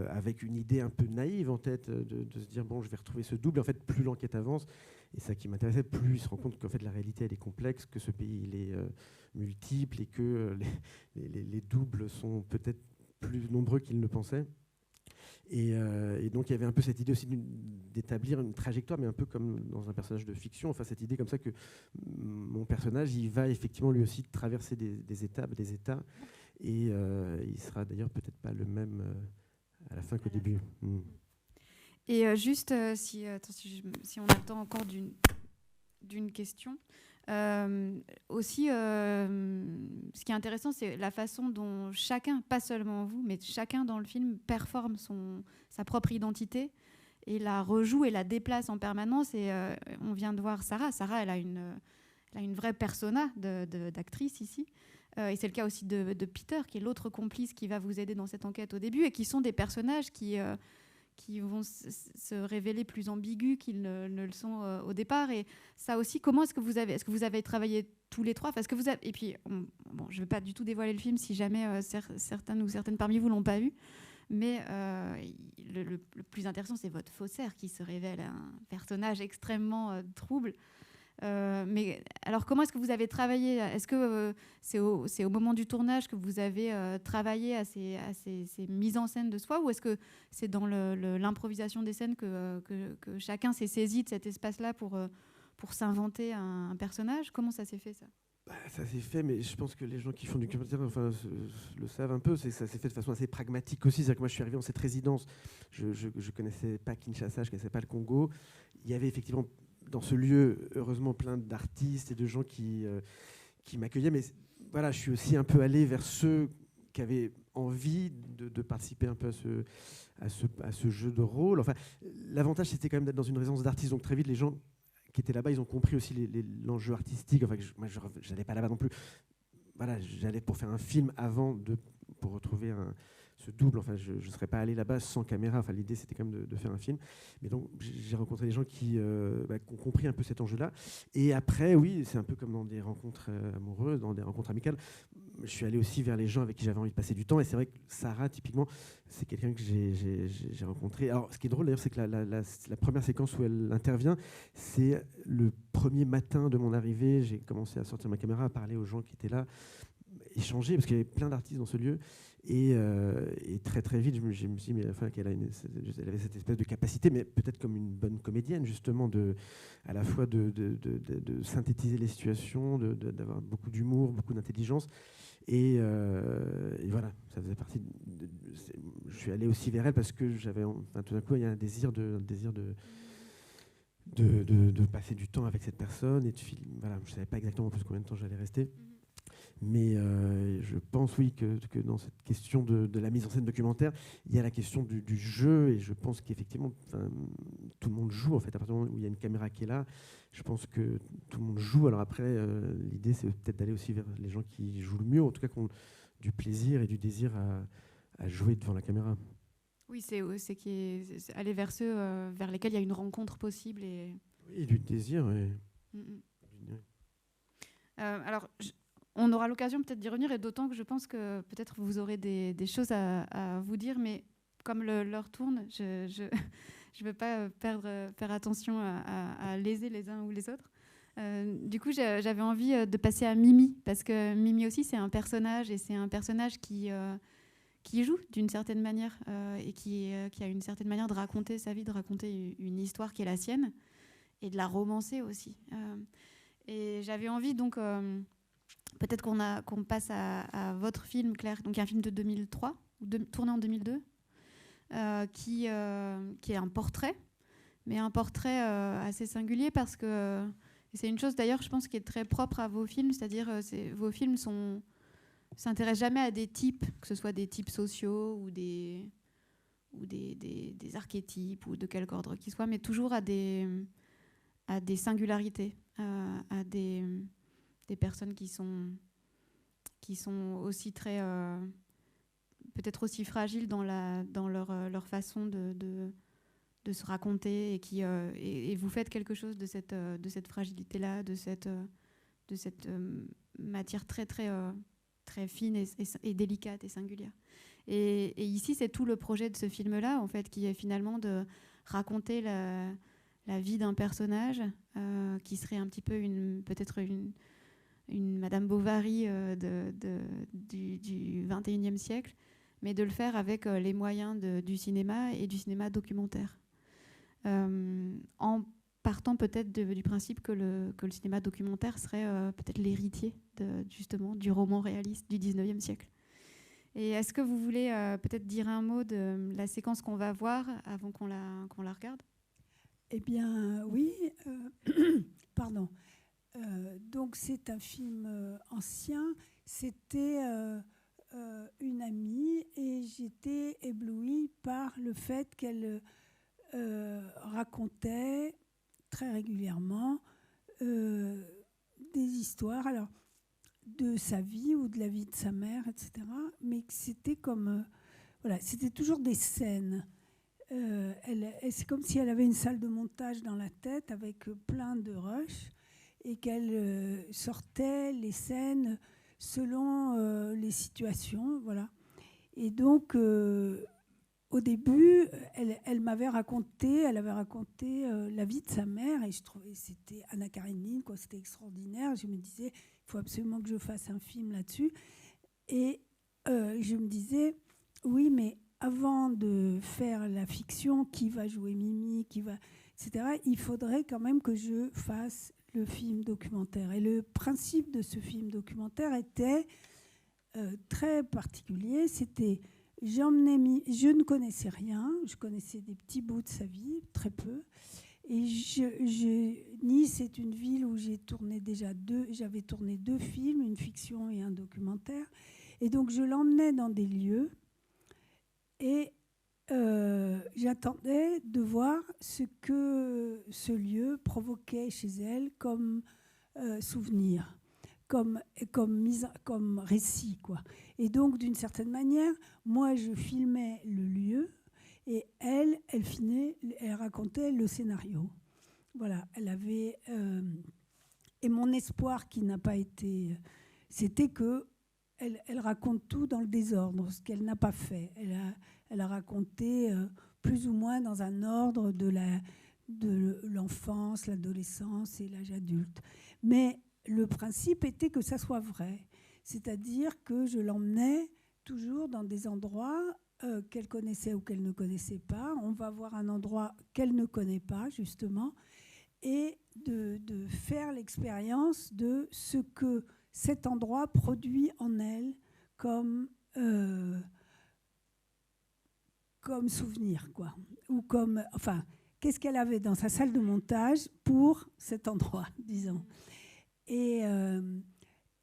avec une idée un peu naïve en tête de se dire bon, je vais retrouver ce double. En fait, plus l'enquête avance, et ça qui m'intéressait, plus il se rend compte qu'en fait la réalité elle est complexe, que ce pays il est multiple, et que les doubles sont peut-être plus nombreux qu'ils ne le pensaient. Et donc il y avait un peu cette idée aussi d'établir une trajectoire, mais un peu comme dans un personnage de fiction, enfin cette idée comme ça que mon personnage il va effectivement lui aussi traverser des étapes, des états, et il sera d'ailleurs peut-être pas le même à la fin qu'au début. Et juste si on a le temps encore d'une question. Aussi, ce qui est intéressant, c'est la façon dont chacun, pas seulement vous, mais chacun dans le film performe sa propre identité et la rejoue et la déplace en permanence. Et on vient de voir Sarah. Sarah, elle a une vraie persona d'actrice ici. Et c'est le cas aussi de Peter, qui est l'autre complice qui va vous aider dans cette enquête au début, et qui sont des personnages qui vont se révéler plus ambigus qu'ils ne le sont au départ. Et ça aussi, comment est-ce que vous avez travaillé tous les trois? Et puis, bon, je ne vais pas du tout dévoiler le film si jamais certains ou certaines parmi vous ne l'ont pas vu. Mais le plus intéressant, c'est votre faussaire qui se révèle un personnage extrêmement trouble. Mais alors, comment est-ce que vous avez travaillé? Est-ce que c'est au moment du tournage que vous avez travaillé à ces mises en scène de soi, ou est-ce que c'est dans l'improvisation des scènes que chacun s'est saisi de cet espace-là pour s'inventer un personnage? Comment ça s'est fait, ça? Ça s'est fait, mais je pense que les gens qui font du documentaire le savent un peu. Ça s'est fait de façon assez pragmatique aussi. C'est-à-dire que moi, je suis arrivé dans cette résidence. Je ne connaissais pas Kinshasa, je ne connaissais pas le Congo. Il y avait effectivement dans ce lieu, heureusement, plein d'artistes et de gens qui m'accueillaient. Mais voilà, je suis aussi un peu allé vers ceux qui avaient envie de participer un peu à ce jeu de rôle. Enfin, l'avantage, c'était quand même d'être dans une résidence d'artistes. Donc très vite, les gens qui étaient là-bas, ils ont compris aussi l'enjeu artistique. Enfin, moi, je n'allais pas là-bas non plus. Voilà, j'allais pour faire un film pour retrouver ce double. Enfin, je ne serais pas allé là-bas sans caméra. Enfin, l'idée, c'était quand même de faire un film. Mais donc, j'ai rencontré des gens qui ont compris un peu cet enjeu-là. Et après, oui, c'est un peu comme dans des rencontres amoureuses, dans des rencontres amicales. Je suis allé aussi vers les gens avec qui j'avais envie de passer du temps. Et c'est vrai que Sarah, typiquement, c'est quelqu'un que j'ai rencontré. Alors, ce qui est drôle, d'ailleurs, c'est que la première séquence où elle intervient, c'est le premier matin de mon arrivée. J'ai commencé à sortir ma caméra, à parler aux gens qui étaient là, échanger, parce qu'il y avait plein d'artistes dans ce lieu. Et très très vite, je me suis dit, mais enfin, elle avait cette espèce de capacité, mais peut-être comme une bonne comédienne, justement, à la fois de synthétiser les situations, d'avoir beaucoup d'humour, beaucoup d'intelligence. Et voilà, ça faisait partie. Je suis allé aussi vers elle parce que tout d'un coup, il y a un désir de passer du temps avec cette personne et de filmer. Voilà, je ne savais pas exactement plus combien de temps j'allais rester. Mais je pense, oui, que dans cette question de la mise en scène documentaire, il y a la question du jeu, et je pense qu'effectivement, tout le monde joue, en fait. À partir du moment où il y a une caméra qui est là, je pense que tout le monde joue. Alors après, l'idée, c'est peut-être d'aller aussi vers les gens qui jouent le mieux, en tout cas qui ont du plaisir et du désir à jouer devant la caméra. Oui, c'est aller vers ceux vers lesquels il y a une rencontre possible. Oui, du désir. Alors, on aura l'occasion peut-être d'y revenir, et d'autant que je pense que peut-être vous aurez des choses à vous dire, mais comme l'heure tourne, je ne veux pas faire attention à léser les uns ou les autres. Du coup, j'avais envie de passer à Mimi, parce que Mimi aussi, c'est un personnage, et c'est un personnage qui joue d'une certaine manière, et qui a une certaine manière de raconter sa vie, de raconter une histoire qui est la sienne, et de la romancer aussi. Et j'avais envie donc... peut-être qu'on passe à votre film, Claire, donc un film de 2003, tourné en 2002, qui est un portrait, mais un portrait assez singulier, parce que c'est une chose d'ailleurs, je pense, qui est très propre à vos films, c'est-à-dire vos films s'intéressent jamais à des types, que ce soit des types sociaux ou des archétypes ou de quelque ordre qu'ils soient, mais toujours à des singularités, à des personnes qui sont aussi très peut-être aussi fragiles dans leur façon de se raconter, et vous faites quelque chose de cette fragilité-là, de cette matière très très très fine et délicate et singulière. Et ici, c'est tout le projet de ce film-là, en fait, qui est finalement de raconter la vie d'un personnage qui serait un petit peu peut-être une Madame Bovary du XXIe siècle, mais de le faire avec les moyens du cinéma et du cinéma documentaire. En partant peut-être du principe que le cinéma documentaire serait peut-être l'héritier justement du roman réaliste du XIXe siècle. Et est-ce que vous voulez peut-être dire un mot de la séquence qu'on va voir avant qu'on la regarde ? Eh bien, oui. Pardon. Donc, c'est un film ancien. C'était une amie, et j'étais éblouie par le fait qu'elle racontait très régulièrement des histoires, alors de sa vie ou de la vie de sa mère, etc. Mais que c'était comme... voilà, c'était toujours des scènes. C'est comme si elle avait une salle de montage dans la tête avec plein de rushs, et qu'elle sortait les scènes selon les situations, voilà. Et donc au début, elle avait raconté la vie de sa mère et je trouvais c'était Anna Karénine, quoi, c'était extraordinaire. Je me disais, il faut absolument que je fasse un film là-dessus. Et je me disais, oui, mais avant de faire la fiction, qui va jouer Mimi, etc., il faudrait quand même que je fasse le film documentaire. Et le principe de ce film documentaire était très particulier. C'était, je ne connaissais rien, je connaissais des petits bouts de sa vie, très peu. Et Nice est une ville où j'avais tourné 2 films, une fiction et un documentaire. Et donc je l'emmenais dans des lieux et j'attendais de voir ce que ce lieu provoquait chez elle comme souvenir, comme récit, quoi. Et donc, d'une certaine manière, moi, je filmais le lieu et elle racontait le scénario. Voilà, elle avait... et mon espoir qui n'a pas été... C'était que elle raconte tout dans le désordre, ce qu'elle n'a pas fait. Elle a raconté plus ou moins dans un ordre de l'enfance, l'adolescence et l'âge adulte. Mais le principe était que ça soit vrai. C'est-à-dire que je l'emmenais toujours dans des endroits qu'elle connaissait ou qu'elle ne connaissait pas. On va voir un endroit qu'elle ne connaît pas, justement, et de faire l'expérience de ce que cet endroit produit en elle comme souvenir, quoi. Ou comme, enfin, qu'est-ce qu'elle avait dans sa salle de montage pour cet endroit, disons. Et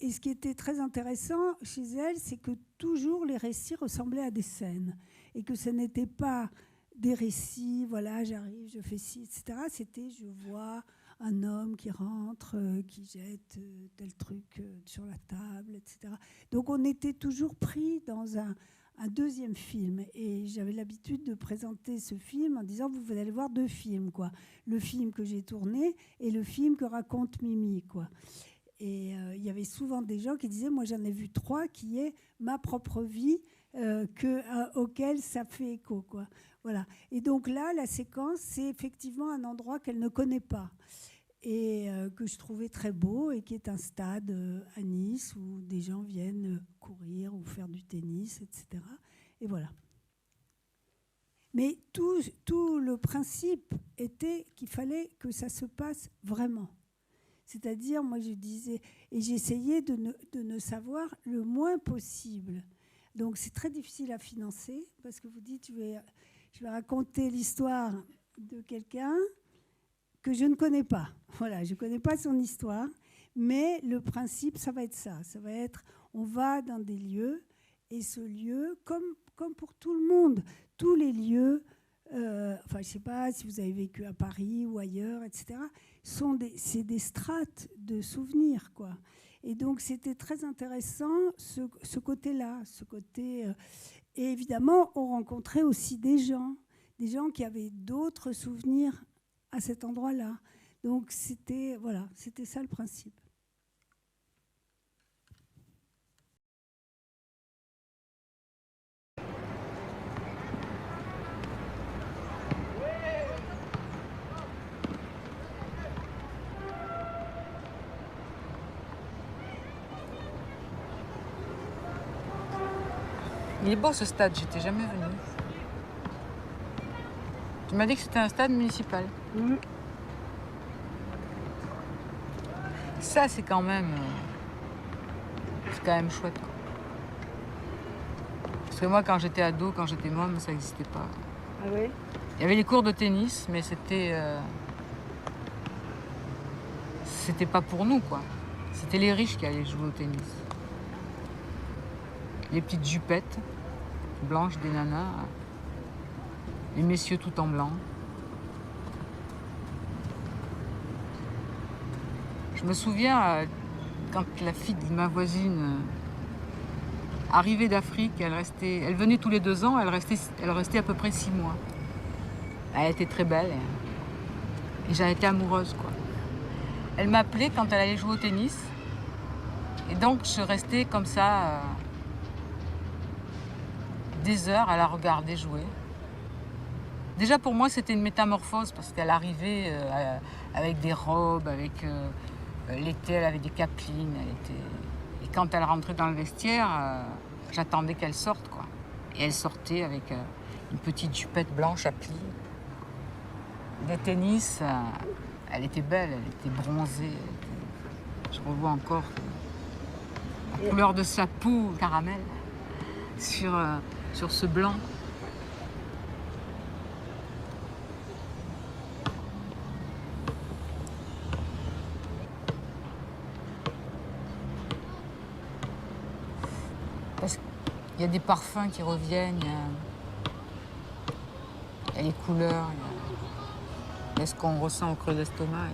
ce qui était très intéressant chez elle, c'est que toujours les récits ressemblaient à des scènes. Et que ce n'était pas des récits, voilà, j'arrive, je fais ci, etc. C'était, je vois un homme qui rentre, qui jette tel truc sur la table, etc. Donc on était toujours pris dans un deuxième film. Et j'avais l'habitude de présenter ce film en disant, vous allez voir 2 films, quoi. Le film que j'ai tourné et le film que raconte Mimi, quoi. Et il y avait souvent des gens qui disaient, moi j'en ai vu 3 qui est ma propre vie auquel ça fait écho, quoi. Voilà. Et donc là, la séquence, c'est effectivement un endroit qu'elle ne connaît pas et que je trouvais très beau et qui est un stade à Nice où des gens viennent courir ou faire du tennis, etc. Et voilà. Mais tout le principe était qu'il fallait que ça se passe vraiment. C'est-à-dire, moi je disais, et j'essayais de ne savoir le moins possible. Donc c'est très difficile à financer parce que vous dites, je vais raconter l'histoire de quelqu'un que je ne connais pas. Voilà, je ne connais pas son histoire, mais le principe, ça va être ça. Ça va être, on va dans des lieux, et ce lieu, comme pour tout le monde, tous les lieux, enfin, je ne sais pas si vous avez vécu à Paris ou ailleurs, etc., c'est des strates de souvenirs, quoi. Et donc, c'était très intéressant, ce côté-là, ce côté... et évidemment, on rencontrait aussi des gens qui avaient d'autres souvenirs à cet endroit-là. Donc, c'était ça le principe. Il est beau ce stade, j'étais jamais venue. Tu m'as dit que c'était un stade municipal. Mmh. Ça, c'est quand même chouette, quoi. Parce que moi, quand j'étais ado, quand j'étais môme, ça n'existait pas. Ah oui ? Il y avait les cours de tennis, mais c'était pas pour nous, quoi. C'était les riches qui allaient jouer au tennis. Les petites jupettes blanches des nanas, les messieurs tout en blanc. Je me souviens quand la fille de ma voisine arrivait d'Afrique, elle venait tous les 2 ans, elle restait à peu près 6 mois. Elle était très belle et j'en étais amoureuse, quoi. Elle m'appelait quand elle allait jouer au tennis et donc je restais comme ça des heures à la regarder jouer. Déjà pour moi c'était une métamorphose parce qu'elle arrivait avec des robes, avec l'été elle avait des capelines, et quand elle rentrait dans le vestiaire, j'attendais qu'elle sorte quoi. Et elle sortait avec une petite jupette blanche à plis, des tennis, elle était belle, elle était bronzée, je revois encore la couleur de sa peau caramel sur ce blanc. Parce qu'il y a des parfums qui reviennent, il y a les couleurs, il y a ce qu'on ressent au creux de l'estomac.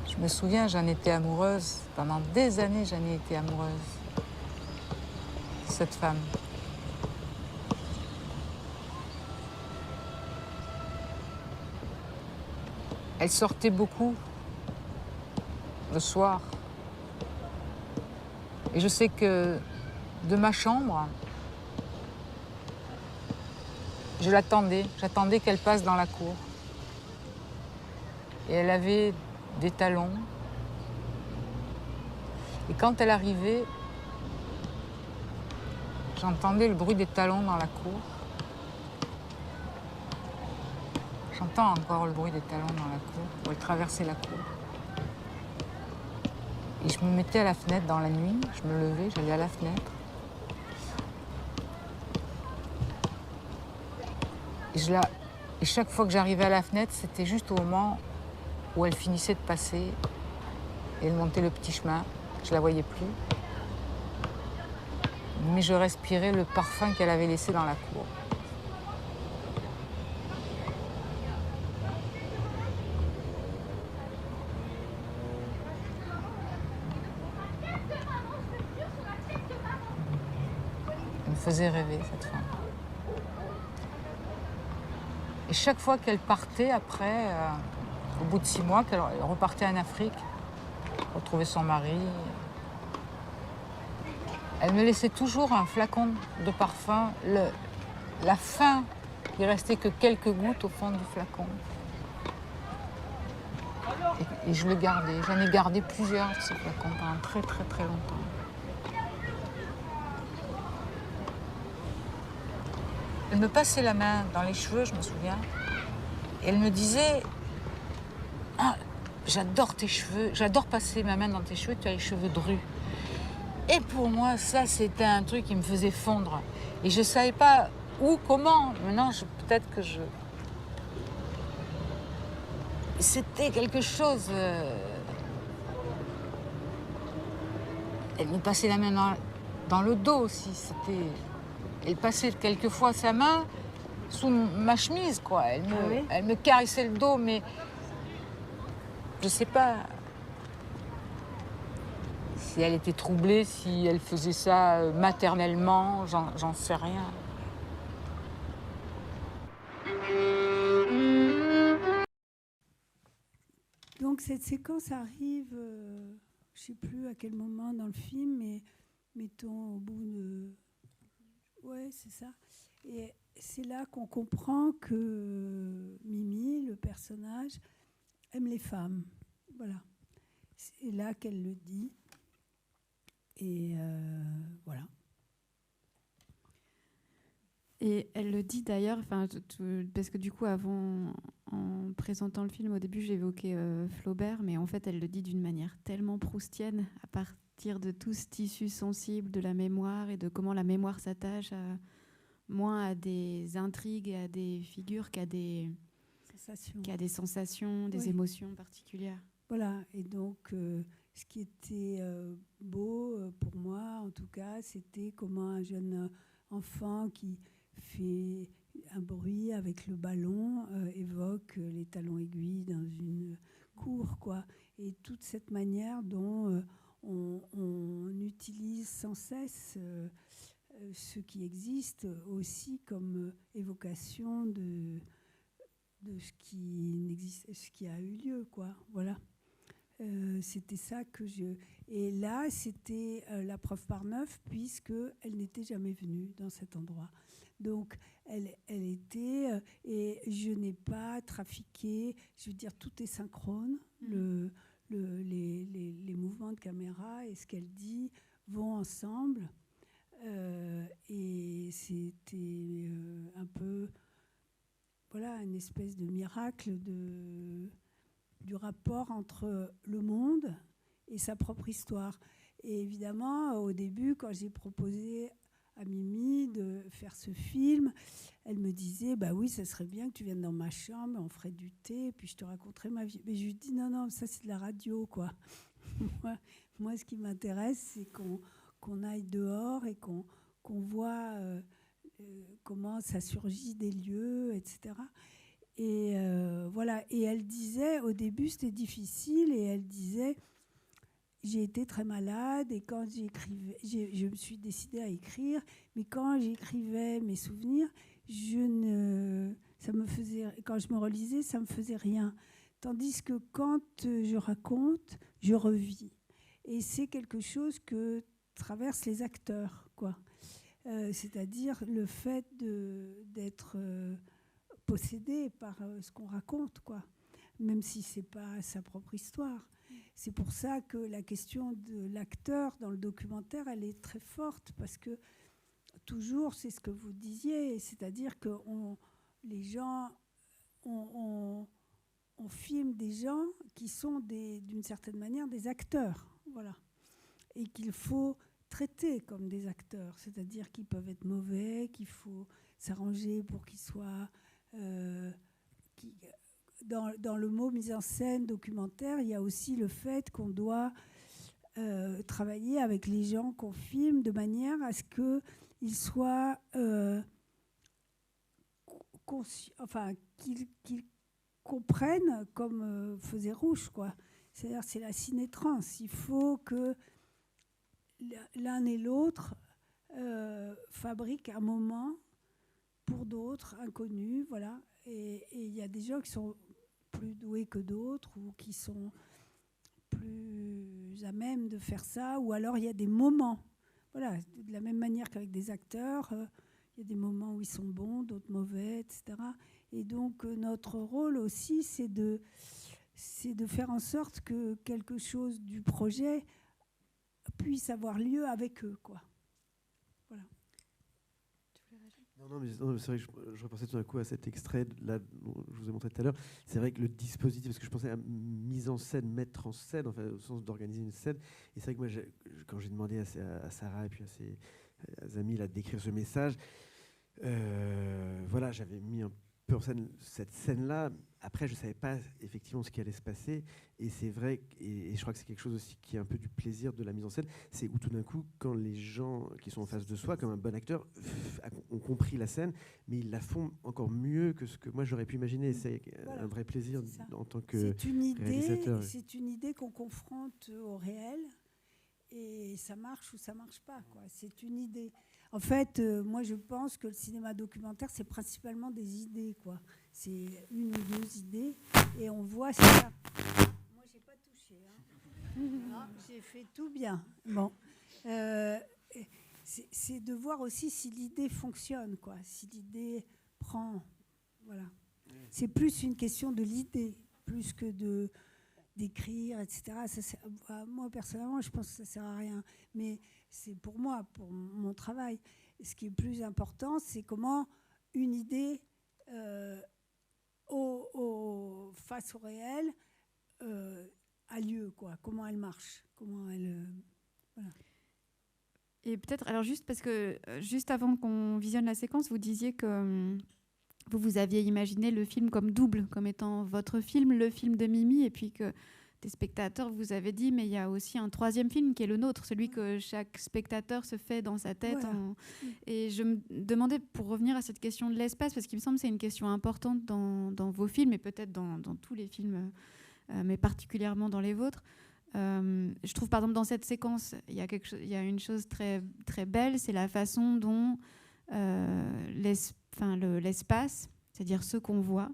Je me souviens, j'en étais amoureuse. Pendant des années, j'en ai été amoureuse de cette femme. Elle sortait beaucoup le soir. Et je sais que de ma chambre, je l'attendais. J'attendais qu'elle passe dans la cour. Et elle avait des talons. Et quand elle arrivait, j'entendais le bruit des talons dans la cour. J'entends encore le bruit des talons dans la cour, où elle traversait la cour. Et je me mettais à la fenêtre dans la nuit, je me levais, j'allais à la fenêtre. Et chaque fois que j'arrivais à la fenêtre, c'était juste au moment où elle finissait de passer et elle montait le petit chemin. Je la voyais plus. Mais je respirais le parfum qu'elle avait laissé dans la cour. Elle me faisait rêver, cette femme. Et chaque fois qu'elle partait, après, au bout de 6 mois, qu'elle repartait en Afrique, retrouver son mari, elle me laissait toujours un flacon de parfum. La fin, il restait que quelques gouttes au fond du flacon. Et je le gardais. J'en ai gardé plusieurs de ces flacons pendant très très très longtemps. Elle me passait la main dans les cheveux, je me souviens, et elle me disait « Ah, j'adore tes cheveux, j'adore passer ma main dans tes cheveux, tu as les cheveux drus. » Et pour moi, ça, c'était un truc qui me faisait fondre. Et je ne savais pas où, comment. Maintenant, peut-être que je... C'était quelque chose... Elle me passait la main dans le dos aussi. Elle passait quelquefois sa main sous ma chemise, quoi. Elle me caressait le dos, mais... Je ne sais pas... Si elle était troublée, si elle faisait ça maternellement, j'en sais rien. Donc cette séquence arrive, je ne sais plus à quel moment dans le film, mais mettons au bout de... Ouais, c'est ça. Et c'est là qu'on comprend que Mimi, le personnage, aime les femmes. Voilà. C'est là qu'elle le dit. Et voilà. Et elle le dit d'ailleurs, parce que du coup, avant, en présentant le film, au début, j'évoquais Flaubert, mais en fait, elle le dit d'une manière tellement proustienne, à partir de tout ce tissu sensible de la mémoire et de comment la mémoire s'attache moins à des intrigues et à des figures qu'à des sensations, des émotions particulières. Voilà, et donc ce qui était beau pour moi, en tout cas, c'était comment un jeune enfant qui fait un bruit avec le ballon évoque les talons aiguilles dans une cour, quoi. Et toute cette manière dont on utilise sans cesse ce qui existe aussi comme évocation de ce qui a eu lieu, quoi. Voilà. C'était ça que je... Et là, c'était la preuve par 9, puisqu'elle n'était jamais venue dans cet endroit. Donc, elle était... et je n'ai pas trafiqué. Je veux dire, tout est synchrone. Les mouvements de caméra et ce qu'elle dit vont ensemble. Et c'était un peu... Voilà, une espèce de miracle du rapport entre le monde et sa propre histoire. Et évidemment, au début, quand j'ai proposé à Mimi de faire ce film, elle me disait, bah oui, ça serait bien que tu viennes dans ma chambre, on ferait du thé, puis je te raconterai ma vie. Mais je lui dis, non, ça c'est de la radio, quoi. Moi, ce qui m'intéresse, c'est qu'on aille dehors et qu'on voit comment ça surgit des lieux, etc. Et voilà. Et elle disait, au début, c'était difficile, et elle disait, j'ai été très malade, et quand j'écrivais, je me suis décidée à écrire, mais quand j'écrivais mes souvenirs, quand je me relisais, ça me faisait rien. Tandis que quand je raconte, je revis. Et c'est quelque chose que traversent les acteurs, quoi. C'est-à-dire le fait d'être possédé par ce qu'on raconte, quoi, même si c'est pas sa propre histoire. C'est pour ça que la question de l'acteur dans le documentaire, elle est très forte, parce que toujours, c'est ce que vous disiez, c'est-à-dire que les gens, on filme des gens qui sont d'une certaine manière des acteurs, voilà, et qu'il faut traiter comme des acteurs, c'est-à-dire qu'ils peuvent être mauvais, qu'il faut s'arranger pour qu'ils soient... dans le mot mise en scène, documentaire, il y a aussi le fait qu'on doit travailler avec les gens qu'on filme de manière à ce qu'ils soient qu'ils comprennent comme faisait Rouge, quoi. C'est-à-dire, c'est la ciné-trans. Il faut que l'un et l'autre fabriquent un moment pour d'autres, inconnus, voilà. Et il y a des gens qui sont plus doués que d'autres, ou qui sont plus à même de faire ça, ou alors il y a des moments. Voilà, de la même manière qu'avec des acteurs, il y a des moments où ils sont bons, d'autres mauvais, etc. Et donc, notre rôle aussi, c'est de faire en sorte que quelque chose du projet puisse avoir lieu avec eux, quoi. Voilà. Non, mais c'est vrai que je repensais tout d'un coup à cet extrait là, dont je vous ai montré tout à l'heure. C'est vrai que le dispositif, parce que je pensais à mise en scène, mettre en scène, enfin, au sens d'organiser une scène. Et c'est vrai que moi, quand j'ai demandé à Sarah et puis à ses amis là, d'écrire ce message, voilà, j'avais mis un peu en scène cette scène-là. Après, je ne savais pas effectivement ce qui allait se passer. Et c'est vrai, et je crois que c'est quelque chose aussi qui est un peu du plaisir de la mise en scène, c'est où tout d'un coup, quand les gens qui sont en face de soi, comme un bon acteur, ont compris la scène, mais ils la font encore mieux que ce que moi j'aurais pu imaginer. C'est un vrai plaisir en tant que réalisateur. C'est une idée qu'on confronte au réel, et ça marche ou ça marche pas, quoi. C'est une idée. En fait, moi, je pense que le cinéma documentaire, c'est principalement des idées, quoi. C'est une ou deux idées, et on voit ça. Moi, j'ai pas touché, hein. Non, j'ai fait tout bien. Bon, c'est de voir aussi si l'idée fonctionne, quoi. Si l'idée prend, voilà. C'est plus une question de l'idée, plus que d'écrire, etc. Moi, personnellement, je pense que ça ne sert à rien. Mais c'est pour moi, pour mon travail. Ce qui est plus important, c'est comment une idée, face au réel, a lieu, quoi. Comment elle marche, comment elle... voilà. Et peut-être, alors juste parce que, juste avant qu'on visionne la séquence, vous disiez que... vous aviez imaginé le film comme double, comme étant votre film, le film de Mimi, et puis que des spectateurs vous avez dit, mais il y a aussi un troisième film qui est le nôtre, celui que chaque spectateur se fait dans sa tête. Voilà. Et je me demandais, pour revenir à cette question de l'espace, parce qu'il me semble que c'est une question importante dans vos films, et peut-être dans tous les films, mais particulièrement dans les vôtres. Je trouve, par exemple, dans cette séquence, il y a une chose très, très belle, c'est la façon dont l'espace, c'est-à-dire ce qu'on voit,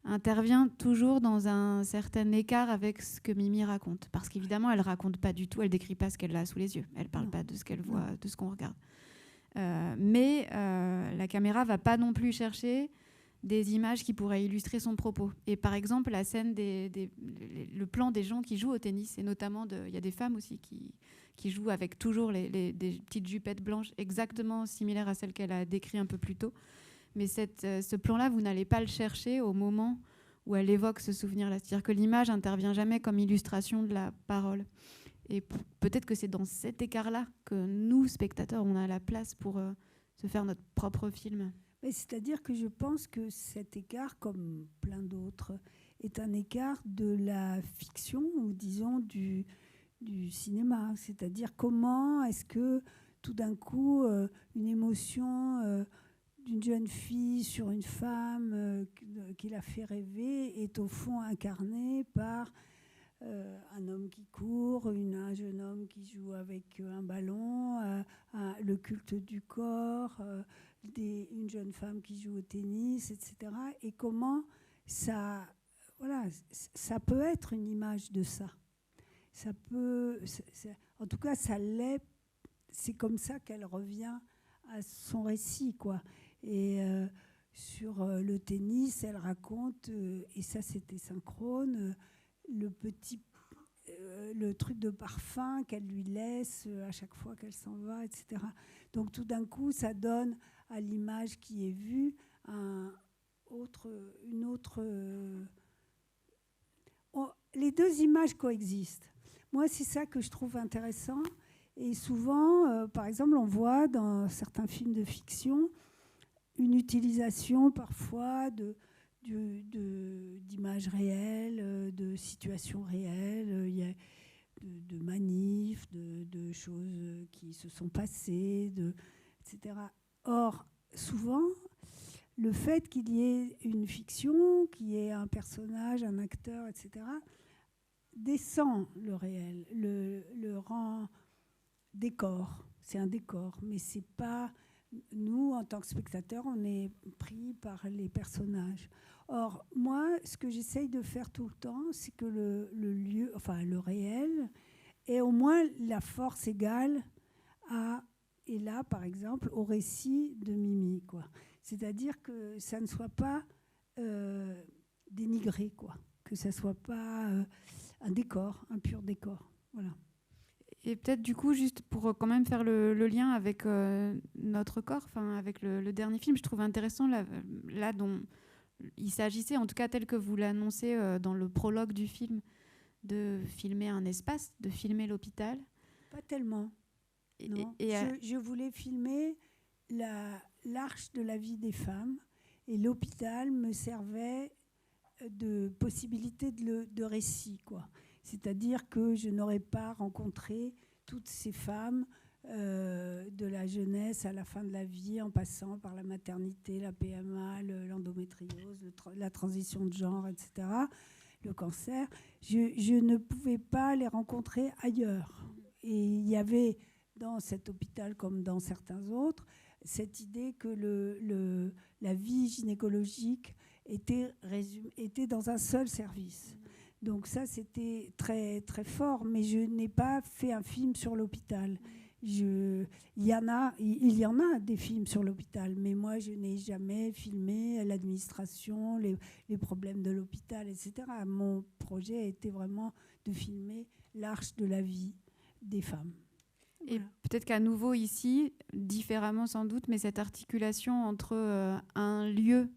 intervient toujours dans un certain écart avec ce que Mimi raconte. Parce qu'évidemment, elle raconte pas du tout, elle décrit pas ce qu'elle a sous les yeux. Elle parle pas de ce qu'elle voit, de ce qu'on regarde. Mais la caméra va pas non plus chercher des images qui pourraient illustrer son propos. Et par exemple, la scène le plan des gens qui jouent au tennis, et notamment, il y a des femmes aussi qui jouent avec toujours des petites jupettes blanches exactement similaires à celles qu'elle a décrites un peu plus tôt. Mais ce plan-là, vous n'allez pas le chercher au moment où elle évoque ce souvenir-là. C'est-à-dire que l'image n'intervient jamais comme illustration de la parole. Et peut-être que c'est dans cet écart-là que nous, spectateurs, on a la place pour se faire notre propre film. Mais c'est-à-dire que je pense que cet écart, comme plein d'autres, est un écart de la fiction, ou disons du cinéma. C'est-à-dire comment est-ce que tout d'un coup, une émotion d'une jeune fille sur une femme qui la fait rêver est au fond incarnée par un homme qui court, un jeune homme qui joue avec un ballon, le culte du corps, une jeune femme qui joue au tennis, etc. Et comment ça peut être une image de ça. Ça peut, en tout cas, ça l'est. C'est comme ça qu'elle revient à son récit, quoi. Et sur le tennis, elle raconte, et ça c'était synchrone, le truc de parfum qu'elle lui laisse à chaque fois qu'elle s'en va, etc. Donc tout d'un coup, ça donne à l'image qui est vue les deux images coexistent. Moi, c'est ça que je trouve intéressant. Et souvent, par exemple, on voit dans certains films de fiction une utilisation parfois d'images réelles, de situations réelles, il y a de manifs, de choses qui se sont passées, etc. Or, souvent, le fait qu'il y ait une fiction, qu'il y ait un personnage, un acteur, etc., descend le réel, le rend décor. C'est un décor, mais c'est pas... Nous, en tant que spectateurs, on est pris par les personnages. Or, moi, ce que j'essaye de faire tout le temps, c'est que le réel ait au moins la force égale et là, par exemple, au récit de Mimi, quoi. C'est-à-dire que ça ne soit pas dénigré, quoi. Que ça ne soit pas un décor, un pur décor. Voilà. Et peut-être du coup, juste pour quand même faire le lien avec notre corps, avec le dernier film, je trouve intéressant là dont il s'agissait, en tout cas tel que vous l'annoncez dans le prologue du film, de filmer un espace, de filmer l'hôpital. Pas tellement. Non. Je voulais filmer l'arche de la vie des femmes, et l'hôpital me servait de possibilité de récit, quoi. C'est-à-dire que je n'aurais pas rencontré toutes ces femmes de la jeunesse à la fin de la vie, en passant par la maternité, la PMA, l'endométriose, la transition de genre, etc., le cancer. Je ne pouvais pas les rencontrer ailleurs. Et il y avait dans cet hôpital, comme dans certains autres, cette idée que la vie gynécologique était dans un seul service. Donc ça, c'était très, très fort, mais je n'ai pas fait un film sur l'hôpital. Il y en a des films sur l'hôpital, mais moi, je n'ai jamais filmé l'administration, les problèmes de l'hôpital, etc. Mon projet était vraiment de filmer l'arche de la vie des femmes. Et peut-être qu'à nouveau ici, différemment sans doute, mais cette articulation entre un lieu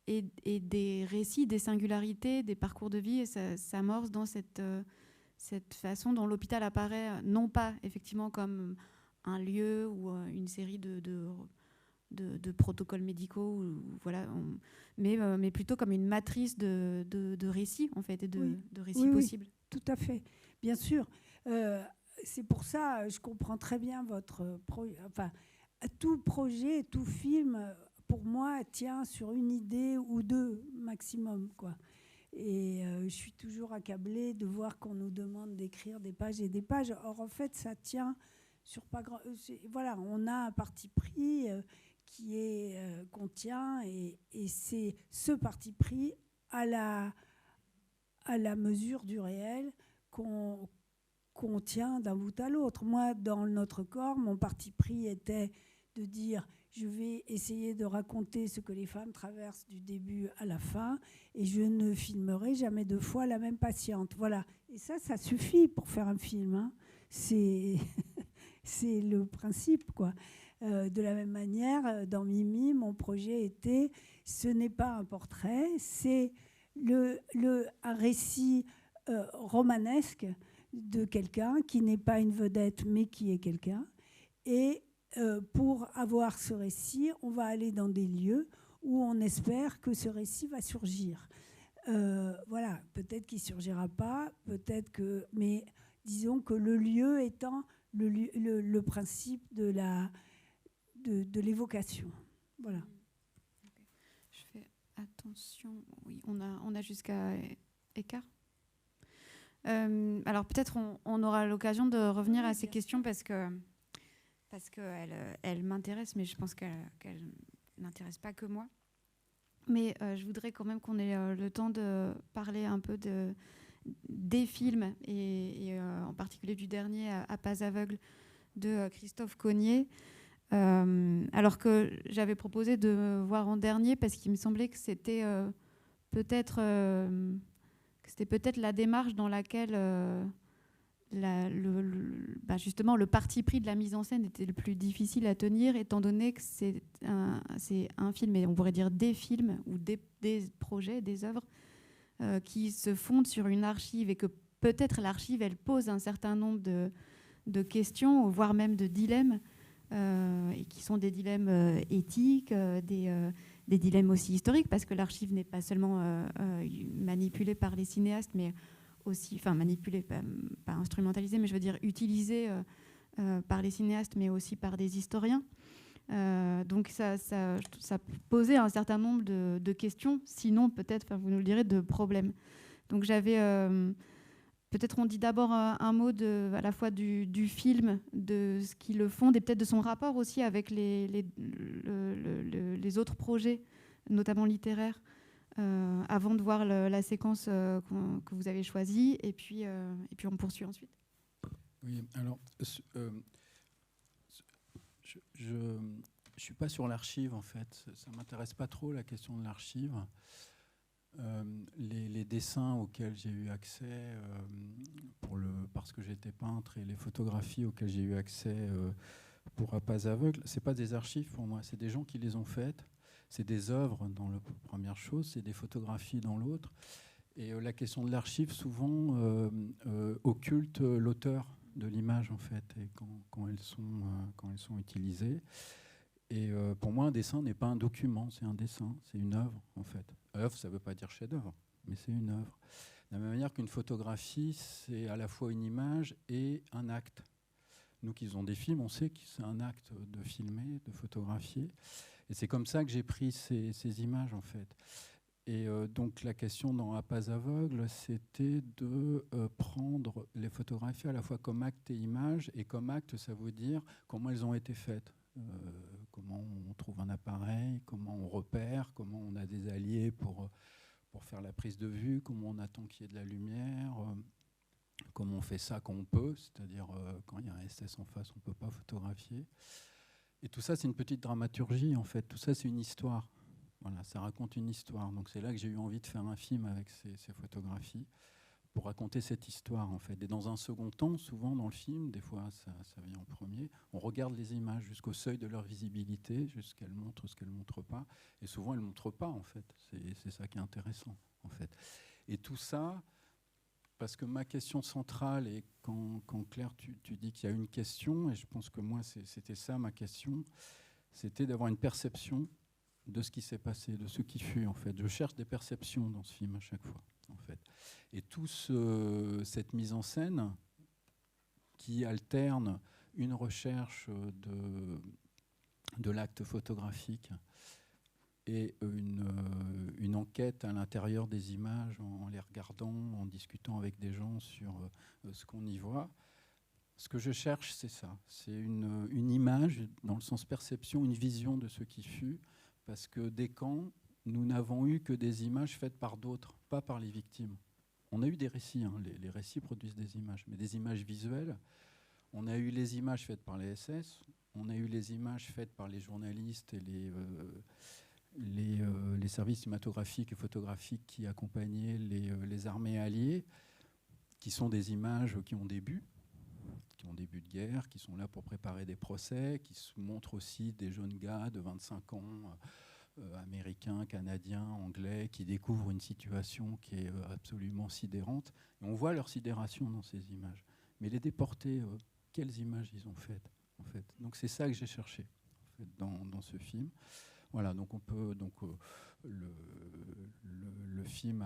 et des récits, des singularités, des parcours de vie, et ça s'amorce dans cette façon dont l'hôpital apparaît, non pas effectivement comme un lieu ou une série de protocoles médicaux, mais plutôt comme une matrice de récits, en fait, et de récits possibles. Oui, tout à fait, bien sûr. C'est pour ça, je comprends très bien votre projet. Enfin, tout projet, tout film, pour moi, tient sur une idée ou deux maximum, quoi. Et je suis toujours accablée de voir qu'on nous demande d'écrire des pages et des pages. Or, en fait, ça tient sur pas grand... Voilà, on a un parti pris qu'on tient, et c'est ce parti pris à la mesure du réel qu'on tient d'un bout à l'autre. Moi, dans Notre corps, mon parti pris était de dire je vais essayer de raconter ce que les femmes traversent du début à la fin et je ne filmerai jamais deux fois la même patiente. Voilà. Et ça suffit pour faire un film. Hein. C'est le principe, quoi. De la même manière, dans Mimi, mon projet était, ce n'est pas un portrait, c'est un récit romanesque de quelqu'un qui n'est pas une vedette, mais qui est quelqu'un. Et pour avoir ce récit, on va aller dans des lieux où on espère que ce récit va surgir. Voilà, peut-être qu'il ne surgira pas, peut-être que... Mais disons que le lieu étant le principe de l'évocation. Voilà. Okay. Je fais attention. Oui, on a jusqu'à écart. Alors peut-être on aura l'occasion de revenir à ces questions parce que elle m'intéresse, mais je pense qu'elle n'intéresse pas que moi. Mais je voudrais quand même qu'on ait le temps de parler un peu des films, et en particulier du dernier, À pas aveugle, de Christophe Cogniet. Alors que j'avais proposé de voir en dernier parce qu'il me semblait que c'était peut-être la démarche dans laquelle justement le parti pris de la mise en scène était le plus difficile à tenir, étant donné que c'est un film, et on pourrait dire des films ou des projets, des œuvres qui se fondent sur une archive, et que peut-être l'archive, elle pose un certain nombre de questions, voire même de dilemmes, et qui sont des dilemmes éthiques, des dilemmes aussi historiques, parce que l'archive n'est pas seulement manipulée par les cinéastes, mais aussi, manipulée, pas instrumentalisée, mais je veux dire utilisée par les cinéastes, mais aussi par des historiens. Donc ça posait un certain nombre de questions, sinon peut-être, vous nous le direz, de problèmes. Donc j'avais... peut-être on dit d'abord un mot à la fois du film, de ce qui le fonde, et peut-être de son rapport aussi avec les autres projets, notamment littéraires, avant de voir la séquence que vous avez choisie, et puis on poursuit ensuite. Oui, alors je ne suis pas sur l'archive, en fait. Ça ne m'intéresse pas trop, la question de l'archive. Les dessins auxquels j'ai eu accès parce que j'étais peintre, et les photographies auxquelles j'ai eu accès pour À pas aveugle, c'est pas des archives pour moi, c'est des gens qui les ont faites, c'est des œuvres dans la première chose, c'est des photographies dans l'autre, et la question de l'archive souvent occulte l'auteur de l'image, en fait, et quand elles sont utilisées. Et pour moi, un dessin n'est pas un document, c'est un dessin, c'est une œuvre, en fait. Œuvre, ça ne veut pas dire chef-d'œuvre, mais c'est une œuvre. De la même manière qu'une photographie, c'est à la fois une image et un acte. Nous qui faisons des films, on sait que c'est un acte de filmer, de photographier. Et c'est comme ça que j'ai pris ces images, en fait. Et donc la question dans À pas aveugle, c'était de prendre les photographies à la fois comme acte et image. Et comme acte, ça veut dire comment elles ont été faites. Comment on trouve un appareil, comment on repère, comment on a des alliés pour faire la prise de vue, comment on attend qu'il y ait de la lumière, comment on fait ça quand on peut, c'est-à-dire quand il y a un SS en face, on ne peut pas photographier. Et tout ça, c'est une petite dramaturgie, en fait. Tout ça, c'est une histoire. Voilà, ça raconte une histoire. Donc c'est là que j'ai eu envie de faire un film avec ces photographies, pour raconter cette histoire, en fait. Et dans un second temps, souvent dans le film, des fois ça vient en premier, on regarde les images jusqu'au seuil de leur visibilité, jusqu'elles montrent ce qu'elles ne montrent pas. Et souvent, elles ne montrent pas, en fait. C'est ça qui est intéressant, en fait. Et tout ça, parce que ma question centrale, et quand Claire, tu dis qu'il y a une question, et je pense que moi, c'était ça ma question, c'était d'avoir une perception de ce qui s'est passé, de ce qui fut, en fait. Je cherche des perceptions dans ce film à chaque fois, en fait. Et toute cette mise en scène qui alterne une recherche de l'acte photographique et une enquête à l'intérieur des images, en les regardant, en discutant avec des gens sur ce qu'on y voit. Ce que je cherche, c'est ça. C'est une image, dans le sens perception, une vision de ce qui fut, parce que des camps, nous n'avons eu que des images faites par d'autres, pas par les victimes. On a eu des récits, hein, les récits produisent des images, mais des images visuelles. On a eu les images faites par les SS, on a eu les images faites par les journalistes et les services cinématographiques et photographiques qui accompagnaient les armées alliées, qui sont des images qui ont des buts de guerre, qui sont là pour préparer des procès, qui montrent aussi des jeunes gars de 25 ans, américains, canadiens, anglais, qui découvrent une situation qui est absolument sidérante. Et on voit leur sidération dans ces images. Mais les déportés, quelles images ils ont faites, en fait. Donc c'est ça que j'ai cherché en fait, dans ce film. Voilà, donc on peut le film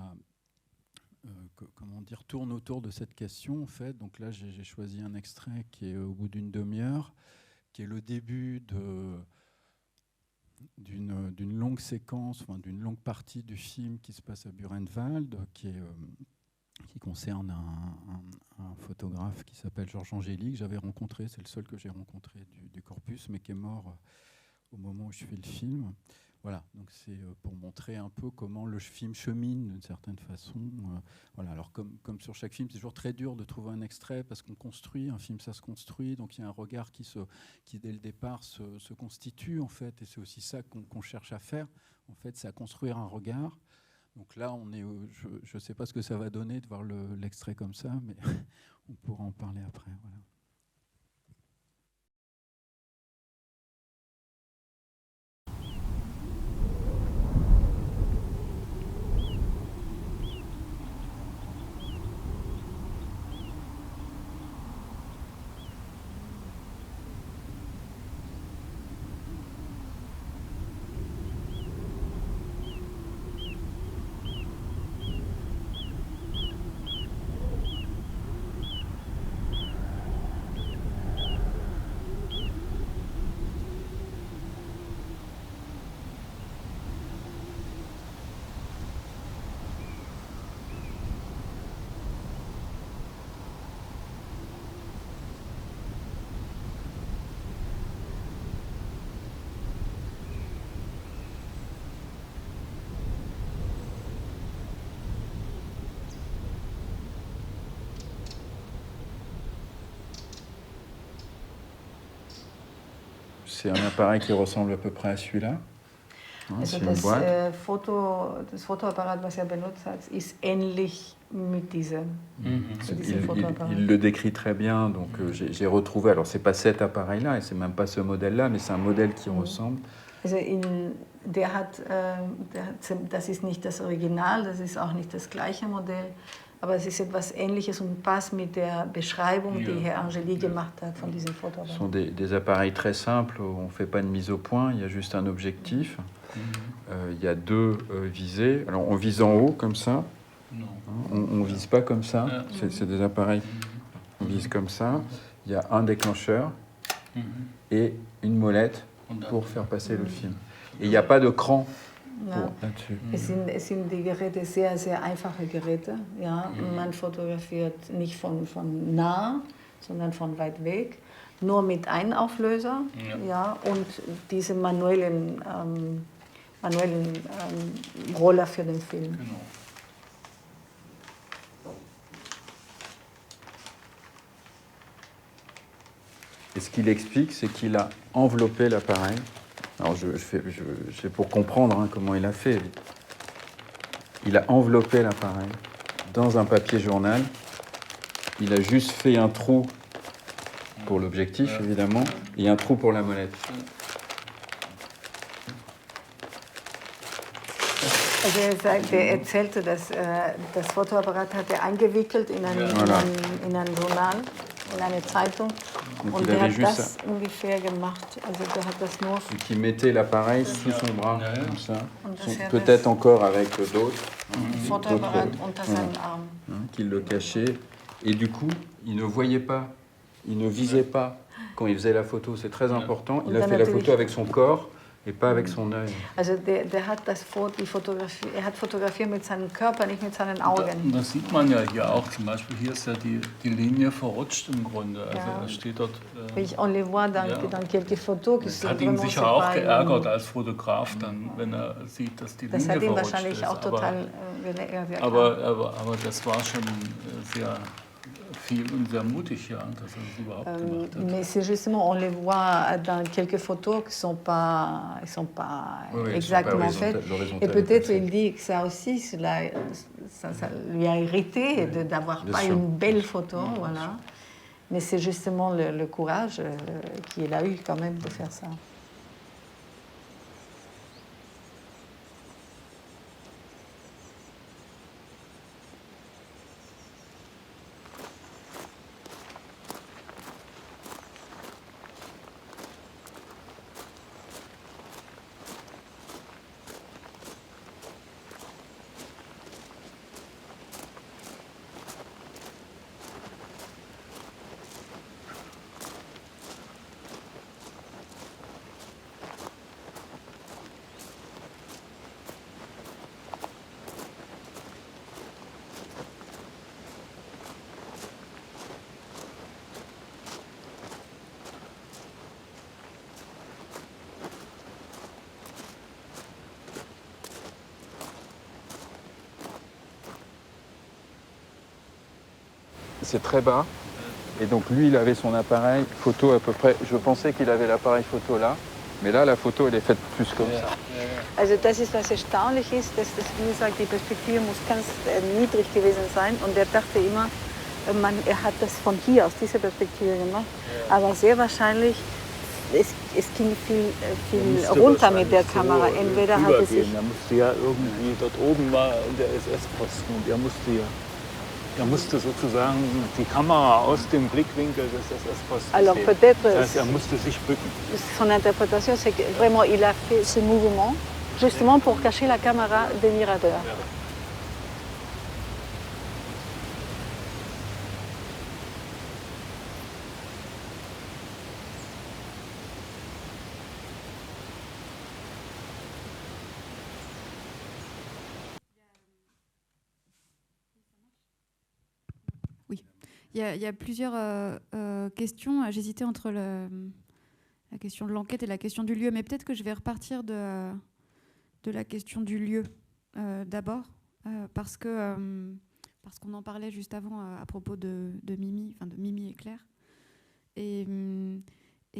comment dire, tourne autour de cette question en fait. Donc là j'ai choisi un extrait qui est au bout d'une demi-heure, qui est le début d'une longue séquence, enfin, d'une longue partie du film qui se passe à Buchenwald, qui concerne un photographe qui s'appelle Georges Angéli, que j'avais rencontré, c'est le seul que j'ai rencontré du corpus, mais qui est mort au moment où je fais le film. Voilà, donc c'est pour montrer un peu comment le film chemine d'une certaine façon. Voilà, alors comme sur chaque film, c'est toujours très dur de trouver un extrait parce qu'on construit, un film ça se construit, donc il y a un regard qui dès le départ se constitue en fait, et c'est aussi ça qu'on cherche à faire, en fait, c'est à construire un regard. Donc là, je ne sais pas ce que ça va donner de voir l'extrait comme ça, mais on pourra en parler après. Voilà. C'est un appareil qui ressemble à peu près à celui-là. Also das Fotoapparat, was benutzt hat, ist ähnlich mit diesem Fotoapparat. Il le décrit très bien, donc j'ai retrouvé, alors c'est pas cet appareil-là, et c'est même pas ce modèle-là, mais c'est un modèle qui ressemble. Also das ist nicht das Original, das ist auch nicht das gleiche Modell, aber es ist etwas Ähnliches und passt mit der Beschreibung, die Herr Angéli gemacht hat von diesem Fotoapparat. Ce sont des appareils très simples, on ne fait pas de mise au point, il y a juste un objectif. Il y a deux visées. Alors on vise en haut comme ça, on ne vise pas comme ça, c'est des appareils, on vise comme ça. Il y a un déclencheur et une molette pour faire passer le film. Et il n'y a pas de cran là-dessus. Es sind die Geräte sehr, sehr einfache Geräte. Ja? Man fotografiert nicht von nah, sondern von weit weg. Nur mit einem Auflöser ja? Und diese manuellen Roller für den Film. Genau. Et ce qu'il explique, c'est qu'il a enveloppé l'appareil. Alors, c'est pour comprendre comment il a fait. Il a enveloppé l'appareil dans un papier journal. Il a juste fait un trou pour l'objectif, évidemment, et un trou pour la molette. Also er erzählte, dass das Fotoapparat hat er eingewickelt in ein Journal, in eine Zeitung. Donc und der hat das ungefähr gemacht. Also der hat das nur... Donc il mettait l'appareil sous son bras, comme ça. Peut-être encore avec d'autres. Fotoapparat unter seinen Arm. Qui le cachait. Et du coup, il ne voyait pas, il ne visait pas quand il faisait la photo. C'est très important. Il a fait la photo avec son corps. et pas avec son œil. Also der hat er hat fotografiert mit seinem Körper, nicht mit seinen Augen. Das sieht man ja hier auch. Zum Beispiel hier ist ja die Linie verrutscht im Grunde. Also er steht dort. On les voit dans quelques photos. Das hat ihn sicher auch geärgert als Fotograf, dann, wenn er sieht, dass die Linie verrutscht ist. Das hat ihn wahrscheinlich auch total geärgert. Aber das war schon sehr viel und sehr mutig, ja, dass er das überhaupt gemacht hat. Mais c'est justement, on les voit dans quelques photos qui sont pas exactement faites. Et peut-être il dit que ça aussi, ça lui a irrité d'avoir pas une belle photo, voilà. Mais c'est justement le courage qu'il a eu quand même de faire ça. C'est très bas. Et donc lui, il avait son appareil photo à peu près. Je pensais qu'il avait l'appareil photo là. Mais là, la photo, elle est faite plus comme ça. Also das ist, was erstaunlich ist, dass das, wie gesagt, die Perspektive muss ganz niedrig gewesen sein. Und er dachte immer, er hat das von hier, aus dieser Perspektive gemacht. Aber sehr wahrscheinlich, es ging viel runter mit der Kamera. Entweder hat es sich... Er musste ja irgendwie, dort oben war der SS-Posten und er musste sozusagen die Kamera aus dem Blickwinkel des SS-Postens Alors sehen. peut-être, Das heißt, er musste sich bücken. Son interprétation, c'est que vraiment, il a fait ce mouvement justement pour cacher la caméra des miradors. Il y a plusieurs questions. J'hésitais entre la question de l'enquête et la question du lieu, mais peut-être que je vais repartir de la question du lieu d'abord, parce qu'on en parlait juste avant à propos de Mimi, enfin de Mimi et Claire, et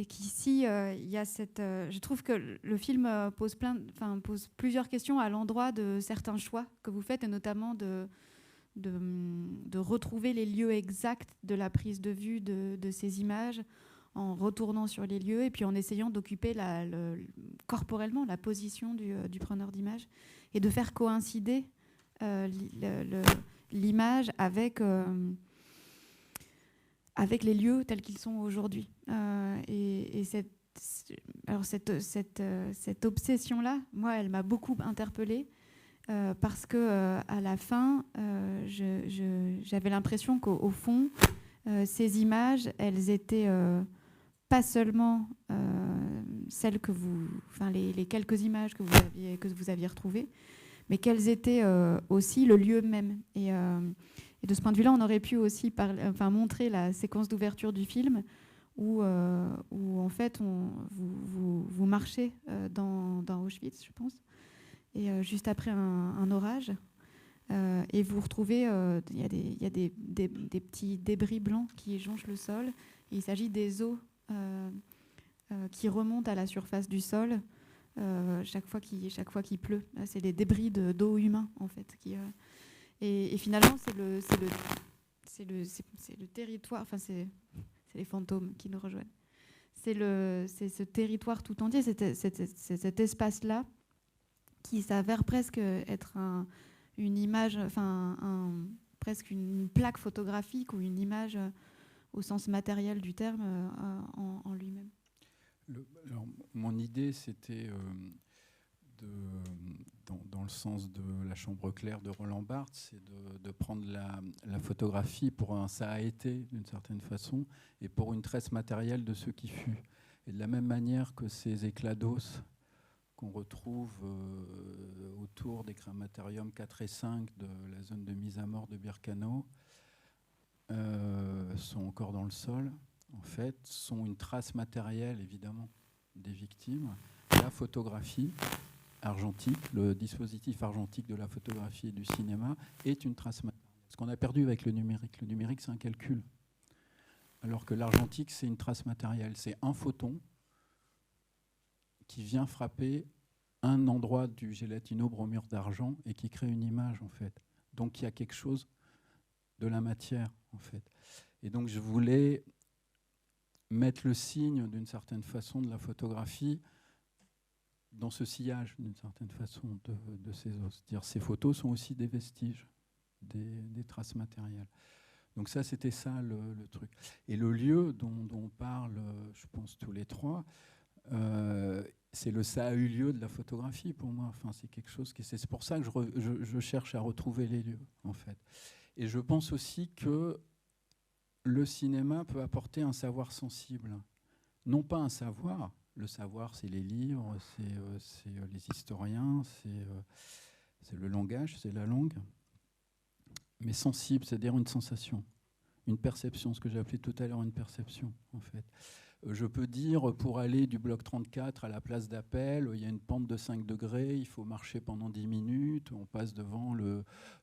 qu'ici il y a cette. Je trouve que le film pose plusieurs questions à l'endroit de certains choix que vous faites, et notamment de retrouver les lieux exacts de la prise de vue de ces images en retournant sur les lieux et puis en essayant d'occuper corporellement la position du preneur d'image et de faire coïncider l'image avec les lieux tels qu'ils sont aujourd'hui. Et cette obsession-là, moi, elle m'a beaucoup interpellée. Parce que à la fin, j'avais l'impression qu'au fond, ces images, elles étaient pas seulement celles que les quelques images que vous aviez retrouvées, mais qu'elles étaient aussi le lieu même. Et de ce point de vue-là, on aurait pu aussi montrer la séquence d'ouverture du film où en fait vous marchez dans Auschwitz, je pense. Et juste après un orage, et vous retrouvez, il y a des petits débris blancs qui jonchent le sol. Et il s'agit des eaux qui remontent à la surface du sol chaque fois qu'il pleut. Là, c'est des débris d'eau humain en fait. Et finalement, c'est le territoire. Enfin, c'est les fantômes qui nous rejoignent. C'est ce territoire tout entier, cet espace-là, qui s'avère presque être une image, presque une plaque photographique ou une image au sens matériel du terme en lui-même. Alors, mon idée, c'était dans le sens de La Chambre claire de Roland Barthes, c'est de prendre la photographie pour un ça a été, d'une certaine façon, et pour une tresse matérielle de ce qui fut. Et de la même manière que ces éclats d'os qu'on retrouve autour des crématoriums 4 et 5 de la zone de mise à mort de Birkenau sont encore dans le sol, en fait, sont une trace matérielle, évidemment, des victimes. La photographie argentique, le dispositif argentique de la photographie et du cinéma est une trace matérielle. Ce qu'on a perdu avec le numérique. Le numérique, c'est un calcul. Alors que l'argentique, c'est une trace matérielle. C'est un photon qui vient frapper un endroit du gélatino-bromure d'argent et qui crée une image, en fait. Donc, il y a quelque chose de la matière, en fait. Et donc, je voulais mettre le signe, d'une certaine façon, de la photographie dans ce sillage, d'une certaine façon, de ces os. C'est-à-dire, ces photos sont aussi des vestiges, des traces matérielles. Donc ça, c'était ça le truc. Et le lieu dont on parle, je pense, tous les trois, c'est le ça a eu lieu de la photographie pour moi. Enfin, c'est quelque chose qui... C'est pour ça que je cherche à retrouver les lieux, en fait. Et je pense aussi que le cinéma peut apporter un savoir sensible. Non pas un savoir. Le savoir, c'est les livres, c'est les historiens, c'est le langage, c'est la langue. Mais sensible, c'est-à-dire une sensation, une perception, ce que j'ai appelé tout à l'heure une perception, en fait. Je peux dire, pour aller du bloc 34 à la place d'Appel, il y a une pente de 5 degrés, il faut marcher pendant 10 minutes, on passe devant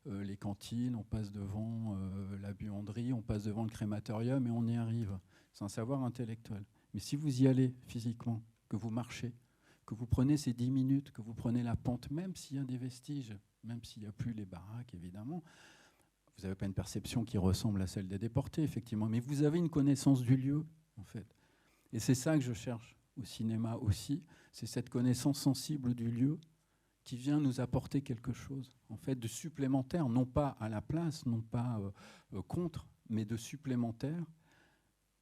les cantines, on passe devant la buanderie, on passe devant le crématorium et on y arrive. C'est un savoir intellectuel. Mais si vous y allez physiquement, que vous marchez, que vous prenez ces 10 minutes, que vous prenez la pente, même s'il y a des vestiges, même s'il n'y a plus les baraques, évidemment, vous n'avez pas une perception qui ressemble à celle des déportés, effectivement, mais vous avez une connaissance du lieu, en fait. Et c'est ça que je cherche au cinéma aussi, c'est cette connaissance sensible du lieu qui vient nous apporter quelque chose, en fait, de supplémentaire, non pas à la place, non pas contre, mais de supplémentaire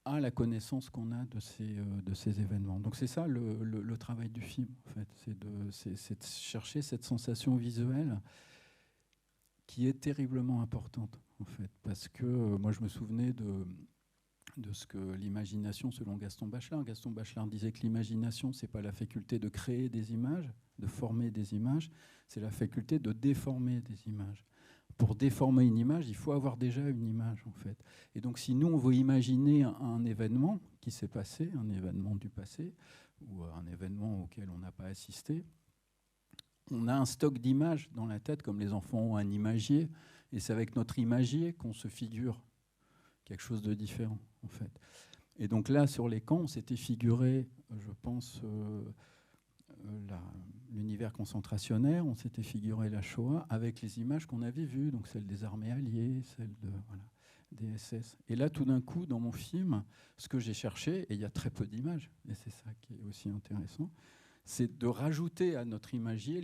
à la connaissance qu'on a de ces événements. Donc c'est ça le travail du film, en fait, c'est de chercher cette sensation visuelle qui est terriblement importante, en fait, parce que moi je me souvenais de ce que l'imagination, selon Gaston Bachelard. Gaston Bachelard disait que l'imagination, c'est pas la faculté de créer des images, de former des images, c'est la faculté de déformer des images. Pour déformer une image, il faut avoir déjà une image, en fait. Et donc, si nous, on veut imaginer un événement qui s'est passé, un événement du passé, ou un événement auquel on n'a pas assisté, on a un stock d'images dans la tête, comme les enfants ont un imagier, et c'est avec notre imagier qu'on se figure quelque chose de différent, en fait. Et donc là, sur les camps, on s'était figuré, je pense, l'univers concentrationnaire, on s'était figuré la Shoah avec les images qu'on avait vues, donc celles des armées alliées, celles des SS. Et là, tout d'un coup, dans mon film, ce que j'ai cherché, et il y a très peu d'images, et c'est ça qui est aussi intéressant, c'est de rajouter à notre imagier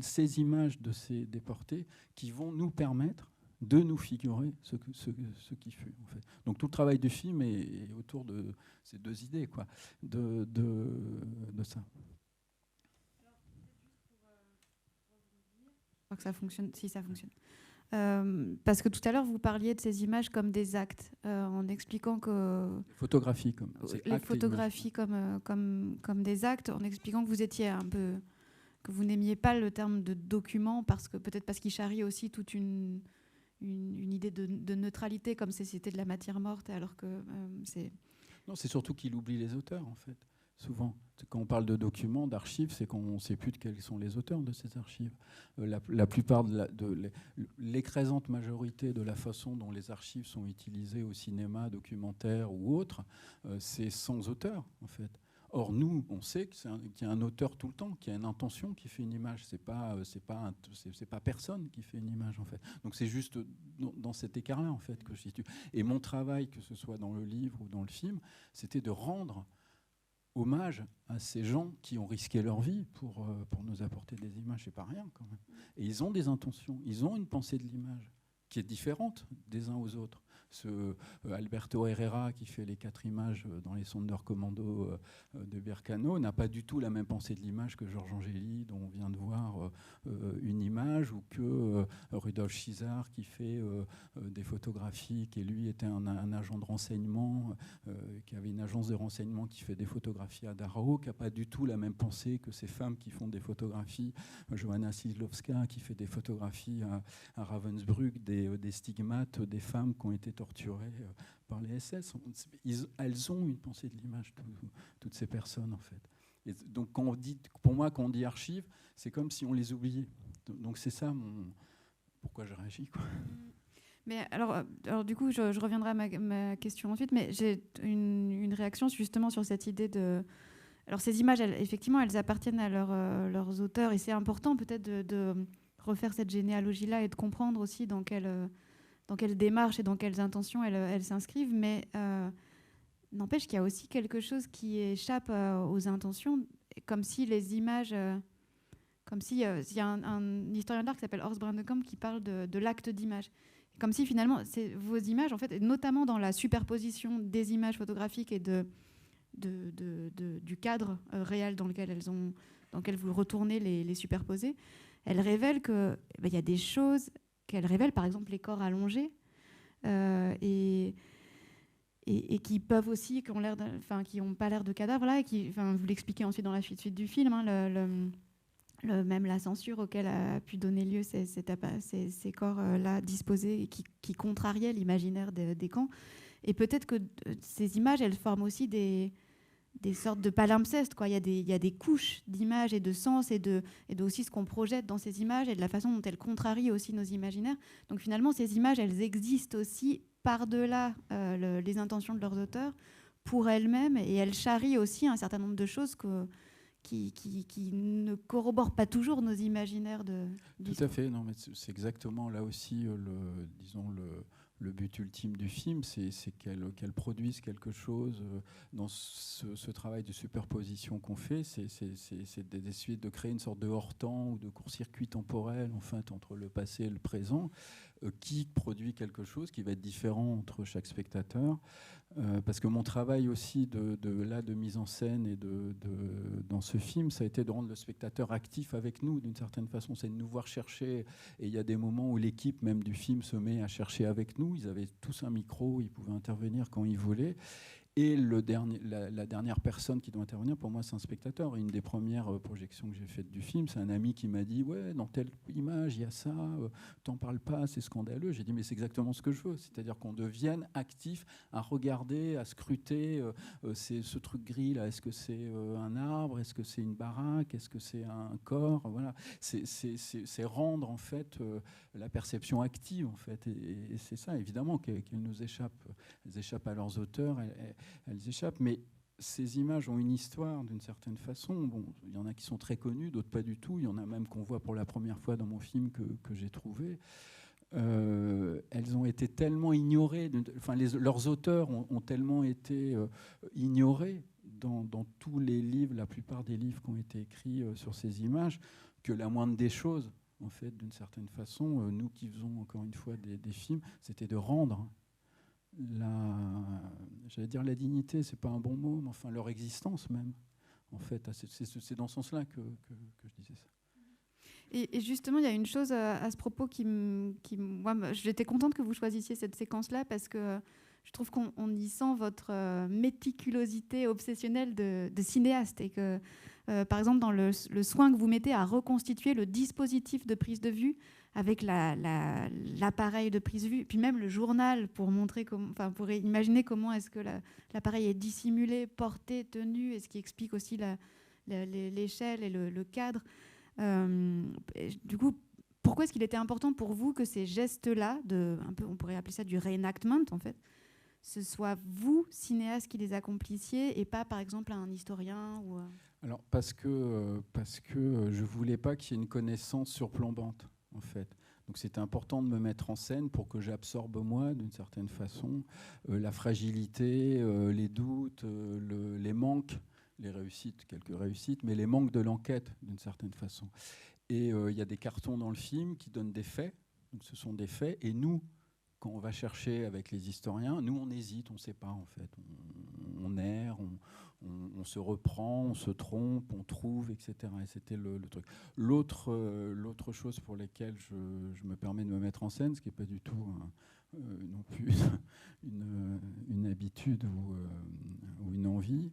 ces images de ces déportés qui vont nous permettre de nous figurer ce qui fut, en fait. Donc tout le travail du film est autour de ces deux idées, quoi, de ça. Je crois que ça fonctionne, si ça fonctionne. Parce que tout à l'heure, vous parliez de ces images comme des actes, en expliquant que... Les photographies comme des actes, en expliquant que vous étiez un peu... que vous n'aimiez pas le terme de document, peut-être parce qu'il charrie aussi toute une idée de neutralité, comme si c'était de la matière morte, alors que c'est... Non, c'est surtout qu'il oublie les auteurs, en fait. Souvent, quand on parle de documents, d'archives, c'est qu'on ne sait plus de quels sont les auteurs de ces archives. La plupart l'écrasante majorité de la façon dont les archives sont utilisées au cinéma, documentaire ou autre, c'est sans auteur, en fait. Or, nous, on sait qu'il y a un auteur tout le temps, qu'il y a une intention qui fait une image. C'est pas personne qui fait une image, en fait. Donc, c'est juste dans cet écart-là, en fait, que je situe. Et mon travail, que ce soit dans le livre ou dans le film, c'était de rendre hommage à ces gens qui ont risqué leur vie pour nous apporter des images. C'est pas rien, quand même. Et ils ont des intentions, ils ont une pensée de l'image qui est différente des uns aux autres. Alberto Herrera, qui fait les 4 images dans les Sonderkommando de Bircano, n'a pas du tout la même pensée de l'image que Georges Angéli, dont on vient de voir une image, ou que Rudolf Schizar, qui fait des photographies, qui lui était un agent de renseignement, qui avait une agence de renseignement qui fait des photographies à Dachau, qui n'a pas du tout la même pensée que ces femmes qui font des photographies, Johanna Sidlowska qui fait des photographies à Ravensbrück, des stigmates des femmes qui ont été torturées par les SS. Elles ont une pensée de l'image, toutes ces personnes en fait. Et donc pour moi, quand on dit archives, c'est comme si on les oubliait. Donc c'est ça pourquoi je réagis, quoi. Mais alors du coup, je reviendrai à ma question ensuite, mais j'ai une réaction justement sur cette idée de... Alors ces images, effectivement, elles appartiennent à leurs auteurs, et c'est important peut-être de refaire cette généalogie-là et de comprendre aussi dans quelle démarche et dans quelles intentions elles s'inscrivent, mais n'empêche qu'il y a aussi quelque chose qui échappe aux intentions, comme si les images... comme si il y a un historien d'art qui s'appelle Horst Brandekamp qui parle de l'acte d'image. Comme si finalement, vos images, en fait, notamment dans la superposition des images photographiques et du cadre réel dans lequel vous retournez les superposer, elles révèlent qu'il y a des choses qu'elles révèlent, par exemple les corps allongés, et qui peuvent aussi, qui n'ont pas l'air de cadavres, là, et vous l'expliquez ensuite dans la suite du film, hein, même la censure auquel a pu donner lieu ces corps-là disposés et qui contrariaient l'imaginaire des camps. Et peut-être que ces images, elles forment aussi des sortes de palimpsestes, quoi. Il y a des couches d'images et de sens et de aussi ce qu'on projette dans ces images et de la façon dont elles contrarient aussi nos imaginaires. Donc finalement, ces images, elles existent aussi par-delà les intentions de leurs auteurs pour elles-mêmes, et elles charrient aussi un certain nombre de choses qui ne corroborent pas toujours nos imaginaires de... Tout à fait, non, mais c'est exactement là aussi le but ultime du film, c'est qu'elle produise quelque chose dans ce travail de superposition qu'on fait, c'est d'essayer de créer une sorte de hors-temps ou de court-circuit temporel en fait, entre le passé et le présent, qui produit quelque chose qui va être différent entre chaque spectateur. Parce que mon travail aussi de mise en scène et dans ce film, ça a été de rendre le spectateur actif avec nous d'une certaine façon, c'est de nous voir chercher, et il y a des moments où l'équipe même du film se met à chercher avec nous, ils avaient tous un micro, ils pouvaient intervenir quand ils voulaient. Et la dernière personne qui doit intervenir, pour moi, c'est un spectateur. Une des premières projections que j'ai faites du film, c'est un ami qui m'a dit « Ouais, dans telle image, il y a ça, t'en parles pas, c'est scandaleux. » J'ai dit « Mais c'est exactement ce que je veux. » C'est-à-dire qu'on devienne actif à regarder, à scruter ce truc gris, là. Est-ce que c'est un arbre? Est-ce que c'est une baraque? Est-ce que c'est un corps? Voilà. C'est rendre, en fait, la perception active, en fait. Et c'est ça, évidemment, qu'elles nous échappent. Elles échappent à leurs auteurs. Elles échappent, mais ces images ont une histoire d'une certaine façon. Bon, il y en a qui sont très connues, d'autres pas du tout. Il y en a même qu'on voit pour la première fois dans mon film que j'ai trouvé. Elles ont été tellement ignorées, leurs auteurs ont tellement été ignorés dans tous les livres, la plupart des livres qui ont été écrits sur ces images, que la moindre des choses, en fait, d'une certaine façon, nous qui faisons encore une fois des films, c'était de rendre j'allais dire la dignité, c'est pas un bon mot, mais enfin leur existence même. En fait, c'est dans ce sens-là que je disais ça. Et justement, il y a une chose à ce propos moi, j'étais contente que vous choisissiez cette séquence-là parce que je trouve qu'on y sent votre méticulosité obsessionnelle de cinéaste et que, par exemple, dans le soin que vous mettez à reconstituer le dispositif de prise de vue avec l'appareil de prise de vue, puis même le journal pour montrer pour imaginer comment est-ce que l'appareil est dissimulé, porté, tenu, et ce qui explique aussi l'échelle et le cadre. Du coup, pourquoi est-ce qu'il était important pour vous que ces gestes-là, on pourrait appeler ça du reenactment en fait, ce soit vous, cinéaste, qui les accomplissiez et pas par exemple un historien ou... Alors parce que je voulais pas qu'il y ait une connaissance surplombante en fait. Donc c'était important de me mettre en scène pour que j'absorbe moi d'une certaine façon la fragilité, les doutes, les manques, les réussites, quelques réussites, mais les manques de l'enquête d'une certaine façon. Et il y a des cartons dans le film qui donnent des faits, donc ce sont des faits, et nous, quand on va chercher avec les historiens, nous on hésite, on ne sait pas en fait. On erre, on se reprend, on se trompe, on trouve, etc. Et c'était le truc. L'autre chose pour laquelle je me permets de me mettre en scène, ce qui n'est pas du tout non plus une habitude ou une envie,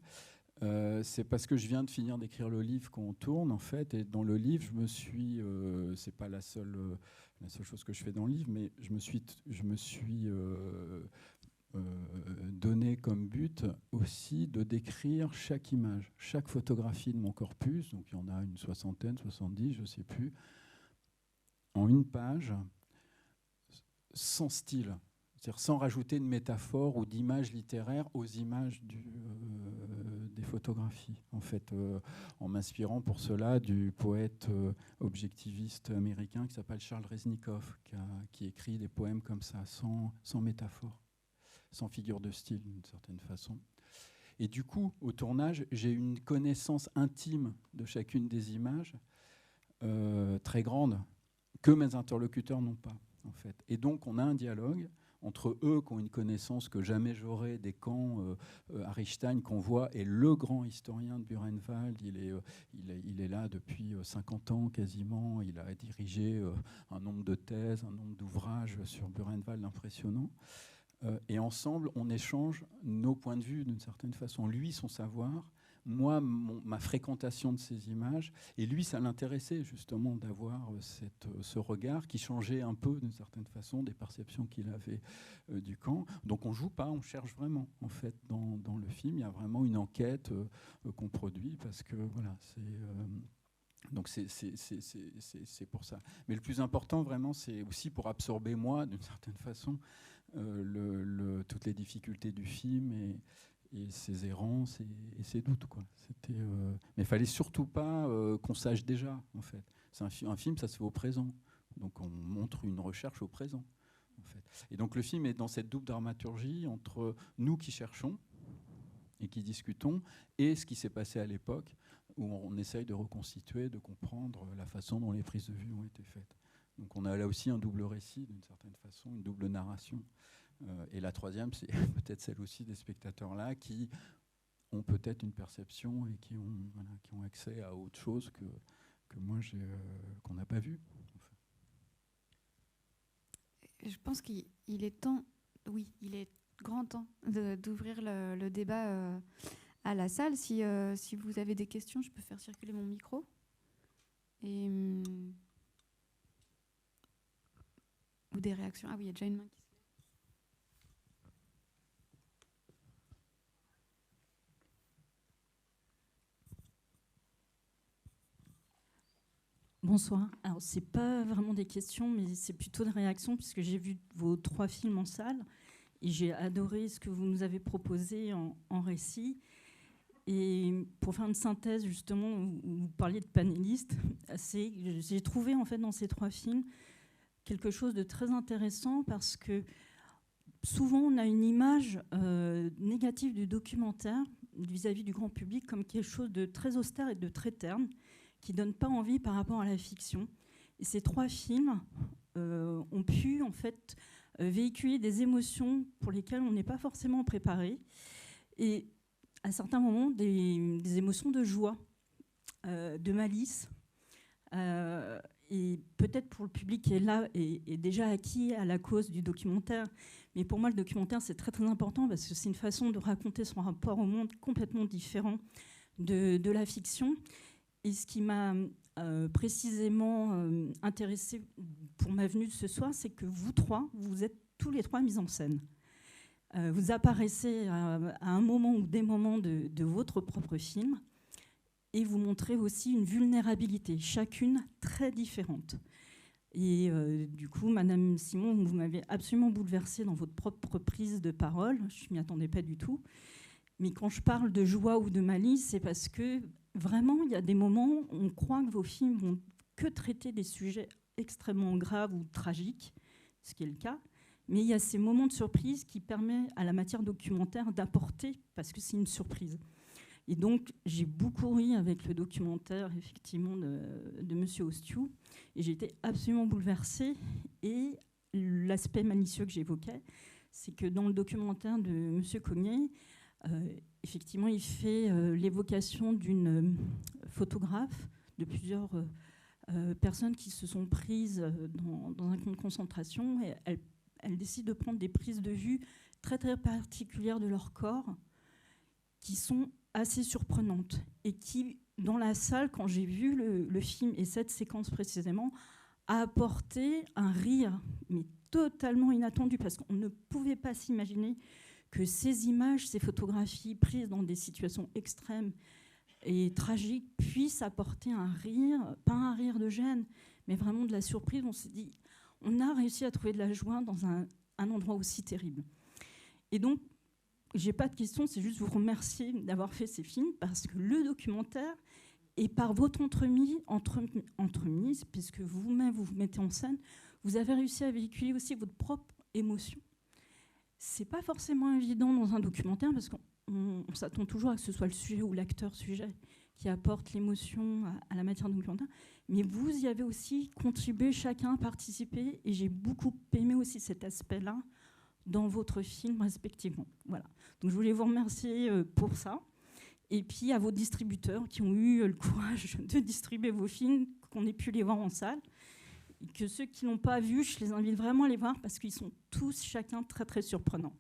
c'est parce que je viens de finir d'écrire le livre qu'on tourne, en fait, et dans le livre, je me suis, c'est pas la seule chose que je fais dans le livre, mais je me suis donné comme but aussi de décrire chaque image, chaque photographie de mon corpus, donc il y en a une 60aine, 70, je ne sais plus, en une page, sans style. C'est-à-dire sans rajouter de métaphores ou d'images littéraires aux images des photographies. En fait, en m'inspirant pour cela du poète objectiviste américain qui s'appelle Charles Reznikov, qui écrit des poèmes comme ça, sans métaphore, sans figure de style d'une certaine façon. Et du coup, au tournage, j'ai une connaissance intime de chacune des images, très grande, que mes interlocuteurs n'ont pas, en fait. Et donc, on a un dialogue entre eux qui ont une connaissance que jamais j'aurais des camps. Harry Stein, qu'on voit, est le grand historien de Buchenwald. Il est là depuis 50 ans quasiment. Il a dirigé un nombre de thèses, un nombre d'ouvrages sur Buchenwald impressionnant. Et ensemble, on échange nos points de vue d'une certaine façon. Lui, son savoir, moi, ma fréquentation de ces images, et lui, ça l'intéressait justement d'avoir ce regard qui changeait un peu d'une certaine façon des perceptions qu'il avait du camp. Donc on joue pas, on cherche vraiment. En fait, dans le film, il y a vraiment une enquête qu'on produit parce que voilà, donc c'est pour ça. Mais le plus important, vraiment, c'est aussi pour absorber moi, d'une certaine façon, toutes les difficultés du film et ses errances et ses doutes, quoi. Mais il fallait surtout pas qu'on sache déjà, en fait. C'est un film, ça se fait au présent. Donc on montre une recherche au présent, en fait. Et donc le film est dans cette double dramaturgie entre nous qui cherchons et qui discutons et ce qui s'est passé à l'époque où on essaye de reconstituer, de comprendre la façon dont les prises de vue ont été faites. Donc on a là aussi un double récit, d'une certaine façon, une double narration. Et la troisième, c'est peut-être celle aussi des spectateurs-là qui ont peut-être une perception et qui ont accès à autre chose que moi, qu'on n'a pas vu. Je pense qu'il est temps, oui, il est grand temps d'ouvrir le débat à la salle. Si vous avez des questions, je peux faire circuler mon micro. Et, ou des réactions. Ah oui, il y a déjà une main qui se lève. Bonsoir. Alors, ce n'est pas vraiment des questions, mais c'est plutôt des réactions, puisque j'ai vu vos 3 films en salle et j'ai adoré ce que vous nous avez proposé en récit. Et pour faire une synthèse, justement, où vous parliez de panélistes, j'ai trouvé, en fait, dans ces 3 films, quelque chose de très intéressant, parce que souvent, on a une image négative du documentaire vis-à-vis du grand public comme quelque chose de très austère et de très terne, qui ne donne pas envie par rapport à la fiction. Et ces 3 films ont pu, en fait, véhiculer des émotions pour lesquelles on n'est pas forcément préparé. Et à certains moments, des émotions de joie, de malice. Et peut-être pour le public qui est là et déjà acquis à la cause du documentaire. Mais pour moi, le documentaire, c'est très, très important parce que c'est une façon de raconter son rapport au monde complètement différent de la fiction. Et ce qui m'a précisément intéressée pour ma venue de ce soir, c'est que vous 3, vous êtes tous les 3 mis en scène. Vous apparaissez à un moment ou des moments de votre propre film et vous montrez aussi une vulnérabilité, chacune très différente. Et du coup, Madame Simon, vous m'avez absolument bouleversée dans votre propre prise de parole. Je ne m'y attendais pas du tout. Mais quand je parle de joie ou de malice, c'est parce que vraiment, il y a des moments où on croit que vos films vont que traiter des sujets extrêmement graves ou tragiques, ce qui est le cas. Mais il y a ces moments de surprise qui permettent à la matière documentaire d'apporter, parce que c'est une surprise. Et donc, j'ai beaucoup ri avec le documentaire, effectivement, de Monsieur Ostiou. Et j'ai été absolument bouleversée. Et l'aspect malicieux que j'évoquais, c'est que dans le documentaire de M. Cognier, effectivement, il fait l'évocation d'une photographe, de plusieurs personnes qui se sont prises dans un camp de concentration, et elles décident de prendre des prises de vue très très particulières de leur corps, qui sont assez surprenantes, et qui, dans la salle, quand j'ai vu le film, et cette séquence précisément, a apporté un rire, mais totalement inattendu, parce qu'on ne pouvait pas s'imaginer que ces images, ces photographies prises dans des situations extrêmes et tragiques puissent apporter un rire, pas un rire de gêne, mais vraiment de la surprise. On s'est dit, on a réussi à trouver de la joie dans un endroit aussi terrible. Et donc, j'ai pas de questions, c'est juste vous remercier d'avoir fait ces films, parce que le documentaire, et par votre entremise, puisque vous-même vous mettez en scène, vous avez réussi à véhiculer aussi votre propre émotion. C'est pas forcément évident dans un documentaire, parce qu'on s'attend toujours à ce que ce soit le sujet ou l'acteur sujet qui apporte l'émotion à la matière documentaire, mais vous y avez aussi contribué, chacun a participé, et j'ai beaucoup aimé aussi cet aspect-là dans votre film respectivement. Voilà. Donc je voulais vous remercier pour ça. Et puis à vos distributeurs qui ont eu le courage de distribuer vos films, qu'on ait pu les voir en salle. Et que ceux qui ne l'ont pas vu, je les invite vraiment à les voir parce qu'ils sont tous, chacun, très très surprenants.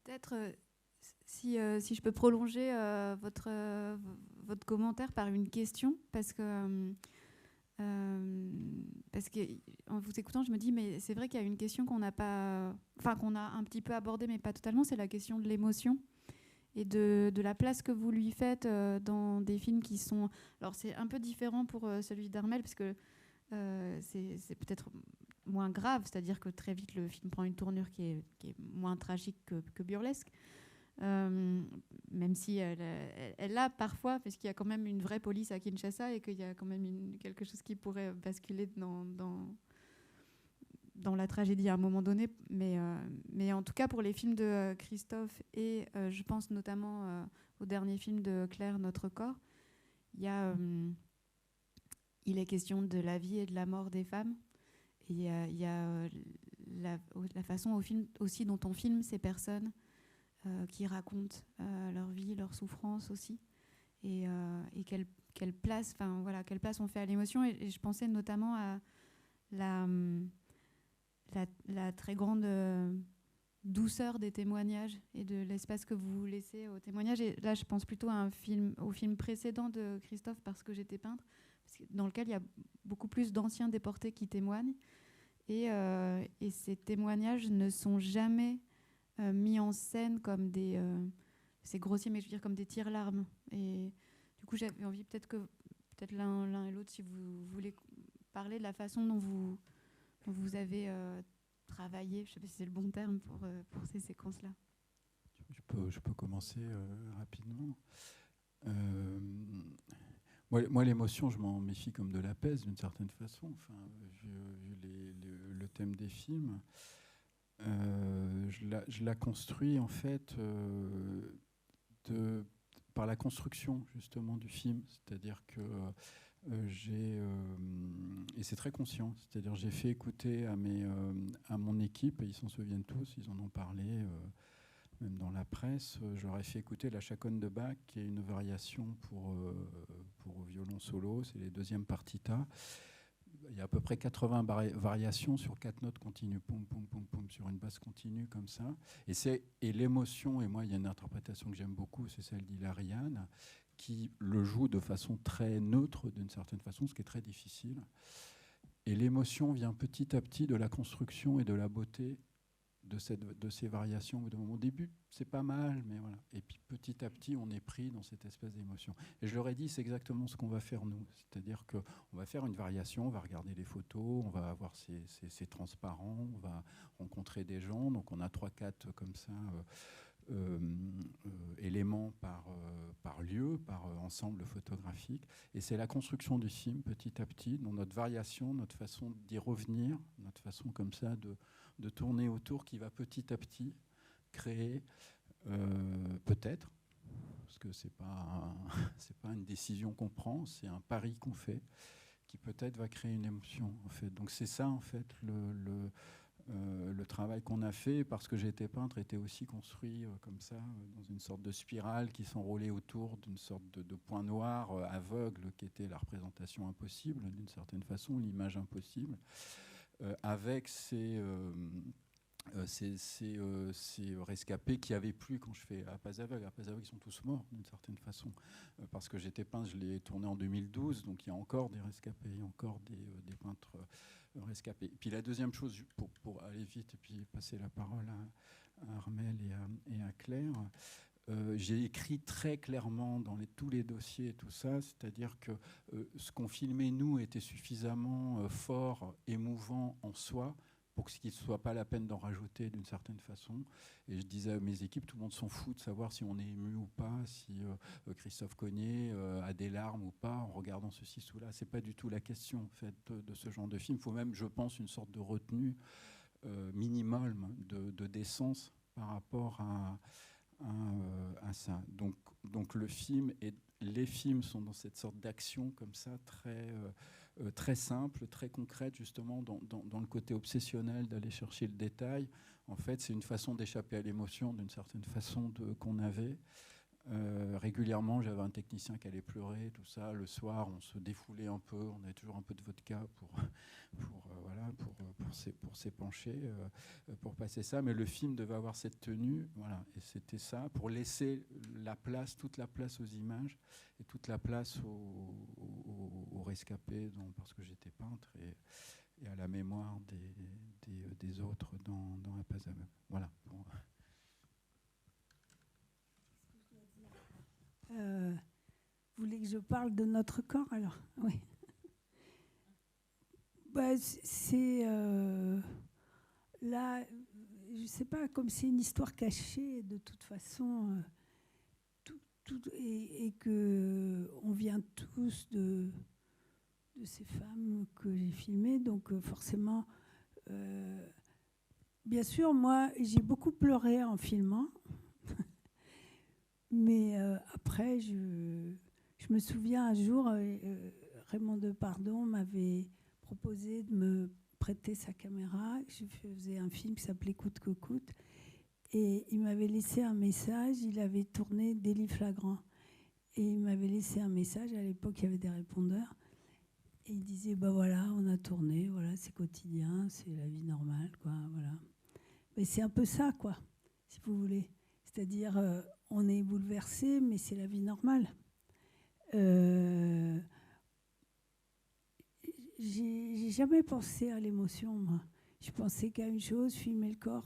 Peut-être, si je peux prolonger votre commentaire par une question, parce que en vous écoutant, je me dis, mais c'est vrai qu'il y a une question qu'on n'a pas, enfin qu'on a un petit peu abordée, mais pas totalement, c'est la question de l'émotion et de la place que vous lui faites dans des films qui sont... Alors c'est un peu différent pour celui d'Armelle, parce que c'est peut-être moins grave, c'est-à-dire que très vite le film prend une tournure qui est moins tragique que burlesque. Même si elle a parfois, parce qu'il y a quand même une vraie police à Kinshasa et qu'il y a quand même quelque chose qui pourrait basculer dans la tragédie à un moment donné. Mais en tout cas, pour les films de Christophe et je pense notamment au dernier film de Claire, Notre corps, il est question de la vie et de la mort des femmes. Et il y a la façon aussi dont on filme ces personnes qui racontent leur vie, leur souffrance aussi, et quelle place on fait à l'émotion. Et je pensais notamment à la très grande douceur des témoignages et de l'espace que vous laissez aux témoignages. Et là, je pense plutôt au film précédent de Christophe, Parce que j'étais peintre, dans lequel il y a beaucoup plus d'anciens déportés qui témoignent. Et ces témoignages ne sont jamais mis en scène comme c'est grossier, mais je veux dire comme des tire-larmes. Et du coup, j'avais envie peut-être l'un et l'autre, si vous voulez parler de la façon dont vous avez travaillé, je ne sais pas si c'est le bon terme pour ces séquences-là. Je peux commencer rapidement. Moi, l'émotion, je m'en méfie comme de la peste, d'une certaine façon. Enfin, vu le thème des films, je la construis en fait par la construction justement du film. C'est-à-dire que et c'est très conscient, c'est-à-dire j'ai fait écouter à mon équipe, et ils s'en souviennent tous, ils en ont parlé même dans la presse, j'aurais fait écouter la chaconne de Bach, qui est une variation pour violon solo, c'est les deuxièmes partitas. Il y a à peu près 80 variations sur 4 notes continues, poum, poum, poum, poum, sur une basse continue comme ça. Et l'émotion, et moi il y a une interprétation que j'aime beaucoup, c'est celle d'Hilariane, qui le joue de façon très neutre d'une certaine façon, ce qui est très difficile. Et l'émotion vient petit à petit de la construction et de la beauté de ces variations. Au début, c'est pas mal, mais voilà. Et puis petit à petit, on est pris dans cette espèce d'émotion. Et je leur ai dit, c'est exactement ce qu'on va faire nous. C'est-à-dire qu'on va faire une variation, on va regarder les photos, on va avoir ces transparents, on va rencontrer des gens. Donc on a 3-4 comme ça éléments par lieu, par ensemble photographique. Et c'est la construction du film petit à petit, dans notre variation, notre façon d'y revenir, notre façon comme ça de tourner autour, qui va petit à petit créer peut-être, parce que c'est pas une décision qu'on prend, c'est un pari qu'on fait qui peut-être va créer une émotion en fait. Donc c'est ça en fait le travail qu'on a fait, parce que j'étais peintre, était aussi construit comme ça, dans une sorte de spirale qui s'enroulait autour d'une sorte de point noir aveugle qui était la représentation impossible d'une certaine façon, l'image impossible, avec ces rescapés qui avaient plu quand je fais À Pas aveugle. À Pas aveugle, ils sont tous morts d'une certaine façon, parce que j'étais peintre, je l'ai tourné en 2012, donc il y a encore des rescapés, il y a encore des peintres rescapés. Et puis la deuxième chose, pour aller vite et puis passer la parole à Armelle et à Claire, j'ai écrit très clairement dans tous les dossiers et tout ça, c'est-à-dire que ce qu'on filmait nous était suffisamment fort, émouvant en soi, pour qu'il ne soit pas la peine d'en rajouter d'une certaine façon. Et je disais à mes équipes, tout le monde s'en fout de savoir si on est ému ou pas, si Christophe Cognet a des larmes ou pas en regardant ceci, cela. Ce n'est pas du tout la question en fait, de ce genre de film. Il faut même, je pense, une sorte de retenue minimum de décence par rapport à ça. Donc le film et les films sont dans cette sorte d'action comme ça, très simple, très concrète, justement dans le côté obsessionnel d'aller chercher le détail. En fait, c'est une façon d'échapper à l'émotion d'une certaine façon qu'on avait. Régulièrement, j'avais un technicien qui allait pleurer, tout ça. Le soir, on se défoulait un peu, on avait toujours un peu de vodka pour s'épancher, pour passer ça. Mais le film devait avoir cette tenue, voilà. Et c'était ça, pour laisser toute la place aux images et toute la place aux rescapés, parce que j'étais peintre, et à la mémoire des autres dans À Pas aveugle. Voilà. Vous voulez que je parle de notre corps alors? Oui. C'est là, je sais pas, comme c'est une histoire cachée de toute façon, et que on vient tous de ces femmes que j'ai filmées, donc forcément, bien sûr, moi j'ai beaucoup pleuré en filmant. Mais après, je me souviens un jour, Raymond Depardon m'avait proposé de me prêter sa caméra. Je faisais un film qui s'appelait Coûte que coûte. Et il m'avait laissé un message. Il avait tourné Délit flagrant. Et il m'avait laissé un message. À l'époque, il y avait des répondeurs. Et il disait, voilà, on a tourné, voilà, c'est quotidien, c'est la vie normale, quoi, voilà. Mais c'est un peu ça, quoi, si vous voulez. C'est-à-dire, on est bouleversé, mais c'est la vie normale. J'ai jamais pensé à l'émotion, moi. Je pensais qu'à une chose, filmer le corps,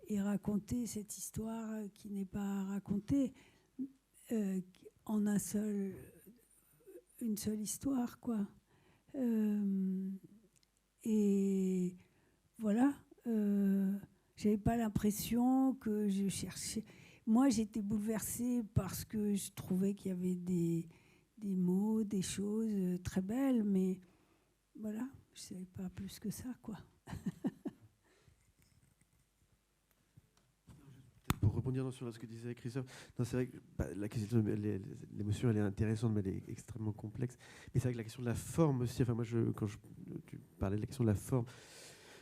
et raconter cette histoire qui n'est pas racontée en une seule histoire, quoi. Et voilà. J'avais pas l'impression que je cherchais. Moi, j'étais bouleversée parce que je trouvais qu'il y avait des mots, des choses très belles, mais voilà, je savais pas plus que ça, quoi. Pour rebondir sur ce que disait Christophe, c'est vrai que la question de l'émotion, elle est intéressante, mais elle est extrêmement complexe. Mais c'est vrai que la question de la forme aussi. Enfin, moi, tu parlais de la question de la forme.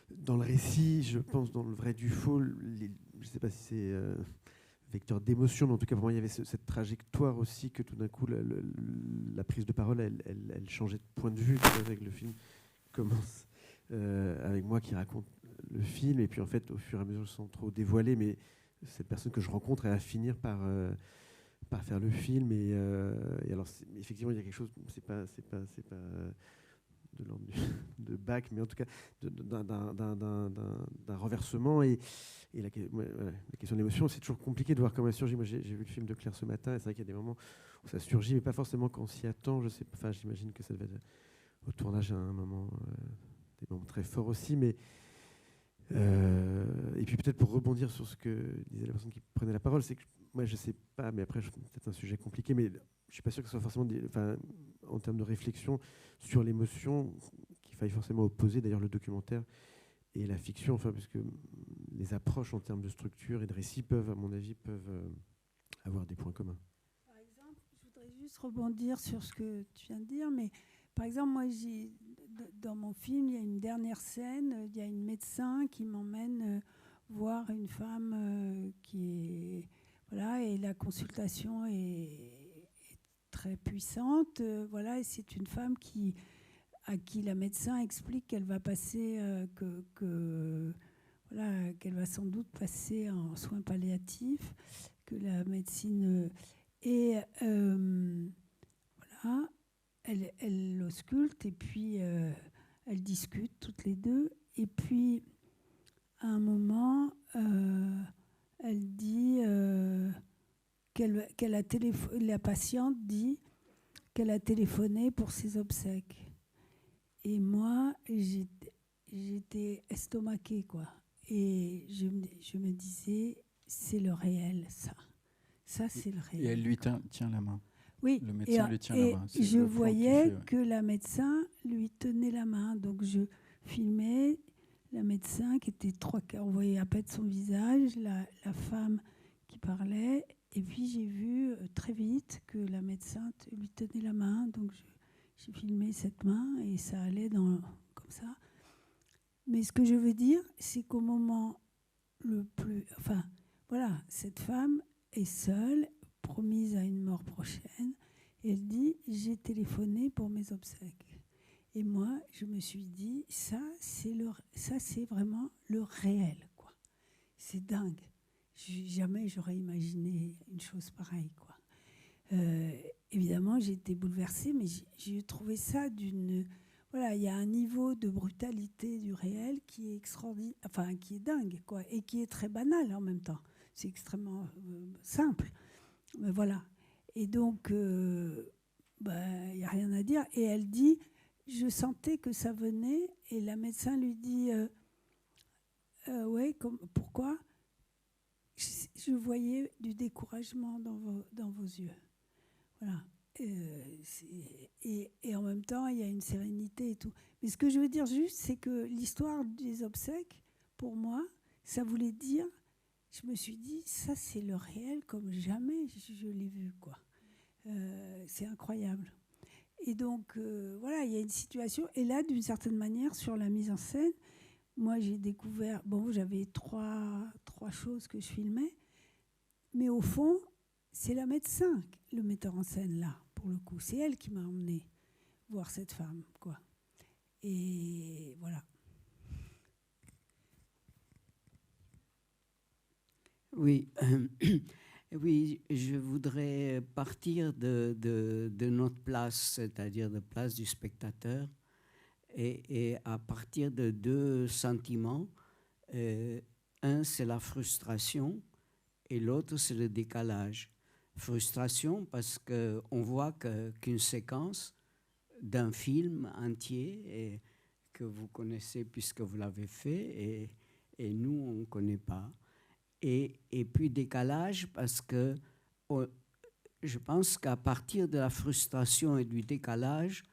Dans le récit, je pense, dans le vrai du faux, je ne sais pas si c'est vecteur d'émotion, mais en tout cas, vraiment, il y avait cette trajectoire aussi que tout d'un coup, la prise de parole, elle changeait de point de vue. Avec le film commence avec moi qui raconte le film, et puis en fait, au fur et à mesure, sans trop dévoiler, mais cette personne que je rencontre, elle va finir par faire le film. Et alors, effectivement, il y a quelque chose, c'est pas de l'ordre de Bach, mais en tout cas d'un renversement. Et la question de l'émotion, c'est toujours compliqué de voir comment elle surgit. Moi, j'ai vu le film de Claire ce matin, et c'est vrai qu'il y a des moments où ça surgit, mais pas forcément quand on s'y attend. J'imagine que ça devait être au tournage à un moment, des moments très forts aussi. Mais et puis peut-être pour rebondir sur ce que disait la personne qui prenait la parole, c'est que moi, je sais pas, mais après, peut-être un sujet compliqué, mais je suis pas sûr que ce soit forcément, en termes de réflexion sur l'émotion, qu'il faille forcément opposer d'ailleurs le documentaire et la fiction, puisque les approches en termes de structure et de récit peuvent, à mon avis, avoir des points communs. Par exemple, je voudrais juste rebondir sur ce que tu viens de dire, mais par exemple, moi, dans mon film, il y a une dernière scène, il y a une médecin qui m'emmène voir une femme qui est... Voilà, et la consultation est très puissante. Voilà, et c'est une femme à qui la médecin explique qu'elle va passer, voilà, qu'elle va sans doute passer en soins palliatifs, que la médecine... et voilà, elle l'ausculte et puis elles discutent toutes les deux. Et puis, à un moment, elle dit qu'elle a téléphoné, la patiente dit qu'elle a téléphoné pour ses obsèques. Et moi, j'étais estomaquée, quoi. Et je me disais, c'est le réel, ça. Ça, c'est le réel. Et elle lui tient la main. Oui, le médecin lui tient la main. Et je voyais que la médecin lui tenait la main. Donc je filmais la médecin qui était trois quarts, on voyait à peine son visage, la femme qui parlait. Et puis j'ai vu très vite que la médecin lui tenait la main. Donc j'ai filmé cette main et ça allait comme ça. Mais ce que je veux dire, c'est qu'au moment le plus... Enfin, voilà, cette femme est seule, promise à une mort prochaine. Et elle dit, j'ai téléphoné pour mes obsèques. Et moi, je me suis dit, ça, c'est vraiment le réel, quoi. C'est dingue. Jamais j'aurais imaginé une chose pareille, quoi. Évidemment, j'ai été bouleversée, mais j'ai trouvé ça d'une... Voilà, il y a un niveau de brutalité du réel qui est extraordinaire, enfin, qui est dingue, quoi, et qui est très banal en même temps. C'est extrêmement simple. Mais voilà. Et donc, il n'y a rien à dire. Et elle dit, je sentais que ça venait, et la médecin lui dit, ouais, pourquoi ? Je voyais du découragement dans vos yeux. Voilà. Et en même temps, il y a une sérénité et tout. Mais ce que je veux dire juste, c'est que l'histoire des obsèques, pour moi, ça voulait dire, je me suis dit, ça c'est le réel comme jamais je l'ai vu, quoi. C'est incroyable. Et donc, voilà, il y a une situation. Et là, d'une certaine manière, sur la mise en scène, moi j'ai découvert, bon, j'avais trois choses que je filmais, mais au fond, c'est la médecin, le metteur en scène là, pour le coup. C'est elle qui m'a emmenée voir cette femme, quoi. Et voilà. Oui, oui, je voudrais partir de notre place, c'est-à-dire de place du spectateur, et à partir de deux sentiments. Un, c'est la frustration, et l'autre, c'est le décalage. Frustration parce qu'on voit qu'une séquence d'un film entier et que vous connaissez puisque vous l'avez fait, et nous, on ne connaît pas. Et puis décalage parce que je pense qu'à partir de la frustration et du décalage,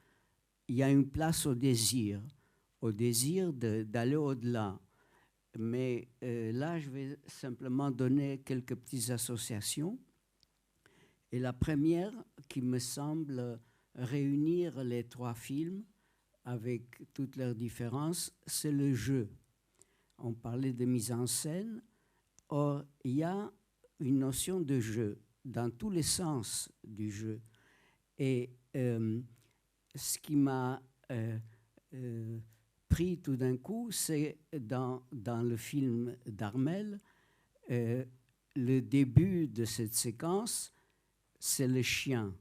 il y a une place au désir d'aller au-delà. Mais là, je vais simplement donner quelques petites associations. Et la première qui me semble réunir les trois films avec toutes leurs différences, c'est le jeu. On parlait de mise en scène. Or, il y a une notion de jeu dans tous les sens du jeu. Et ce qui m'a pris tout d'un coup, c'est dans le film d'Armel, le début de cette séquence, c'est le chien.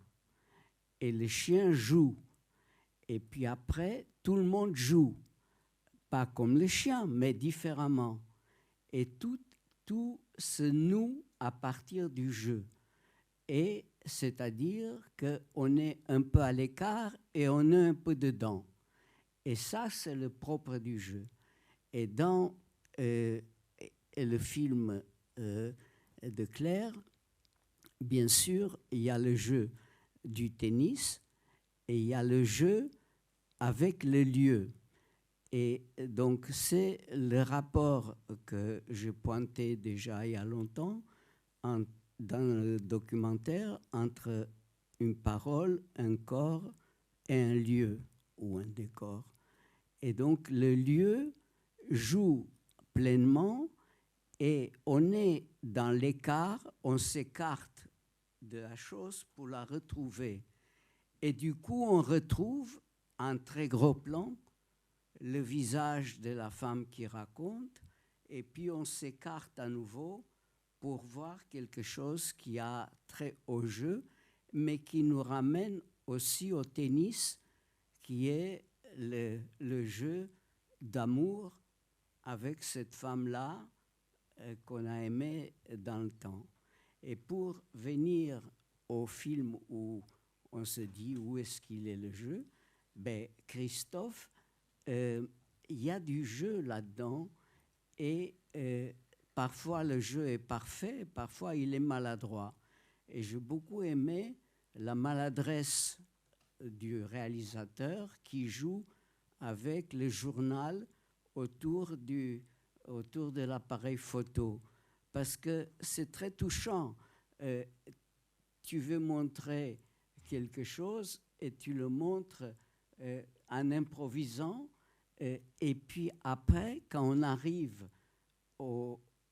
Et le chien joue. Et puis après, tout le monde joue. Pas comme le chien, mais différemment. Et tout se noue à partir du jeu. Et c'est-à-dire qu'on est un peu à l'écart et on est un peu dedans. Et ça, c'est le propre du jeu. Et dans le film de Claire, bien sûr, il y a le jeu du tennis et il y a le jeu avec le lieu. Et donc, c'est le rapport que je pointais déjà il y a longtemps dans le documentaire entre une parole, un corps et un lieu ou un décor. Et donc le lieu joue pleinement et on est dans l'écart, on s'écarte de la chose pour la retrouver. Et du coup, on retrouve en très gros plan le visage de la femme qui raconte, et puis on s'écarte à nouveau pour voir quelque chose qui a trait au jeu, mais qui nous ramène aussi au tennis, qui est le jeu d'amour avec cette femme-là qu'on a aimée dans le temps. Et pour venir au film où on se dit où est-ce qu'il est le jeu, ben Christophe, il y a du jeu là-dedans et parfois le jeu est parfait, parfois il est maladroit. Et j'ai beaucoup aimé la maladresse du réalisateur qui joue avec le journal autour de l'appareil photo. Parce que c'est très touchant. Tu veux montrer quelque chose et tu le montres en improvisant. Et puis après, quand on arrive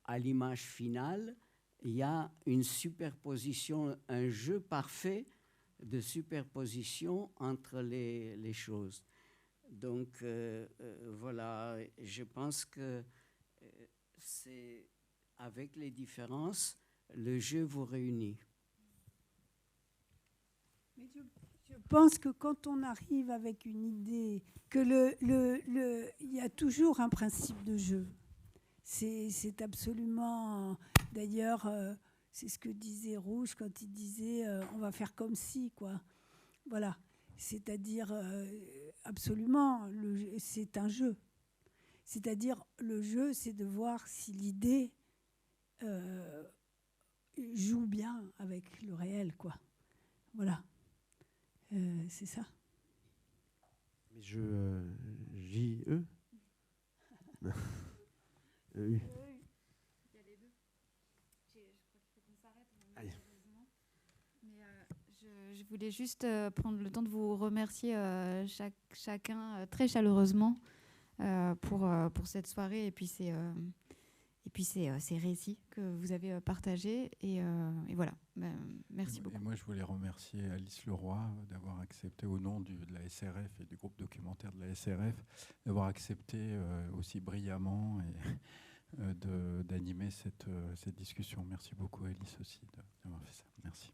à l'image finale, il y a une superposition, un jeu parfait de superposition entre les choses. Donc voilà, je pense que c'est avec les différences, le jeu vous réunit. Mais je pense que quand on arrive avec une idée, que il y a toujours un principe de jeu. C'est absolument... D'ailleurs, c'est ce que disait Rouge quand il disait on va faire comme si, quoi. Voilà. C'est-à-dire, absolument, c'est un jeu. C'est-à-dire, le jeu, c'est de voir si l'idée joue bien avec le réel, quoi. Voilà. C'est ça. Mais J-E E-U. Il y a les deux. Je crois qu'il faut qu'on s'arrête. Malheureusement. Mais je voulais juste prendre le temps de vous remercier chacun très chaleureusement pour cette soirée et puis ces récits que vous avez partagés. Et voilà, merci beaucoup. Et moi, je voulais remercier Alice Leroy d'avoir accepté, au nom de la SRF et du groupe documentaire de la SRF, d'avoir accepté aussi brillamment et d'animer cette discussion. Merci beaucoup, Alice, aussi, d'avoir fait ça. Merci.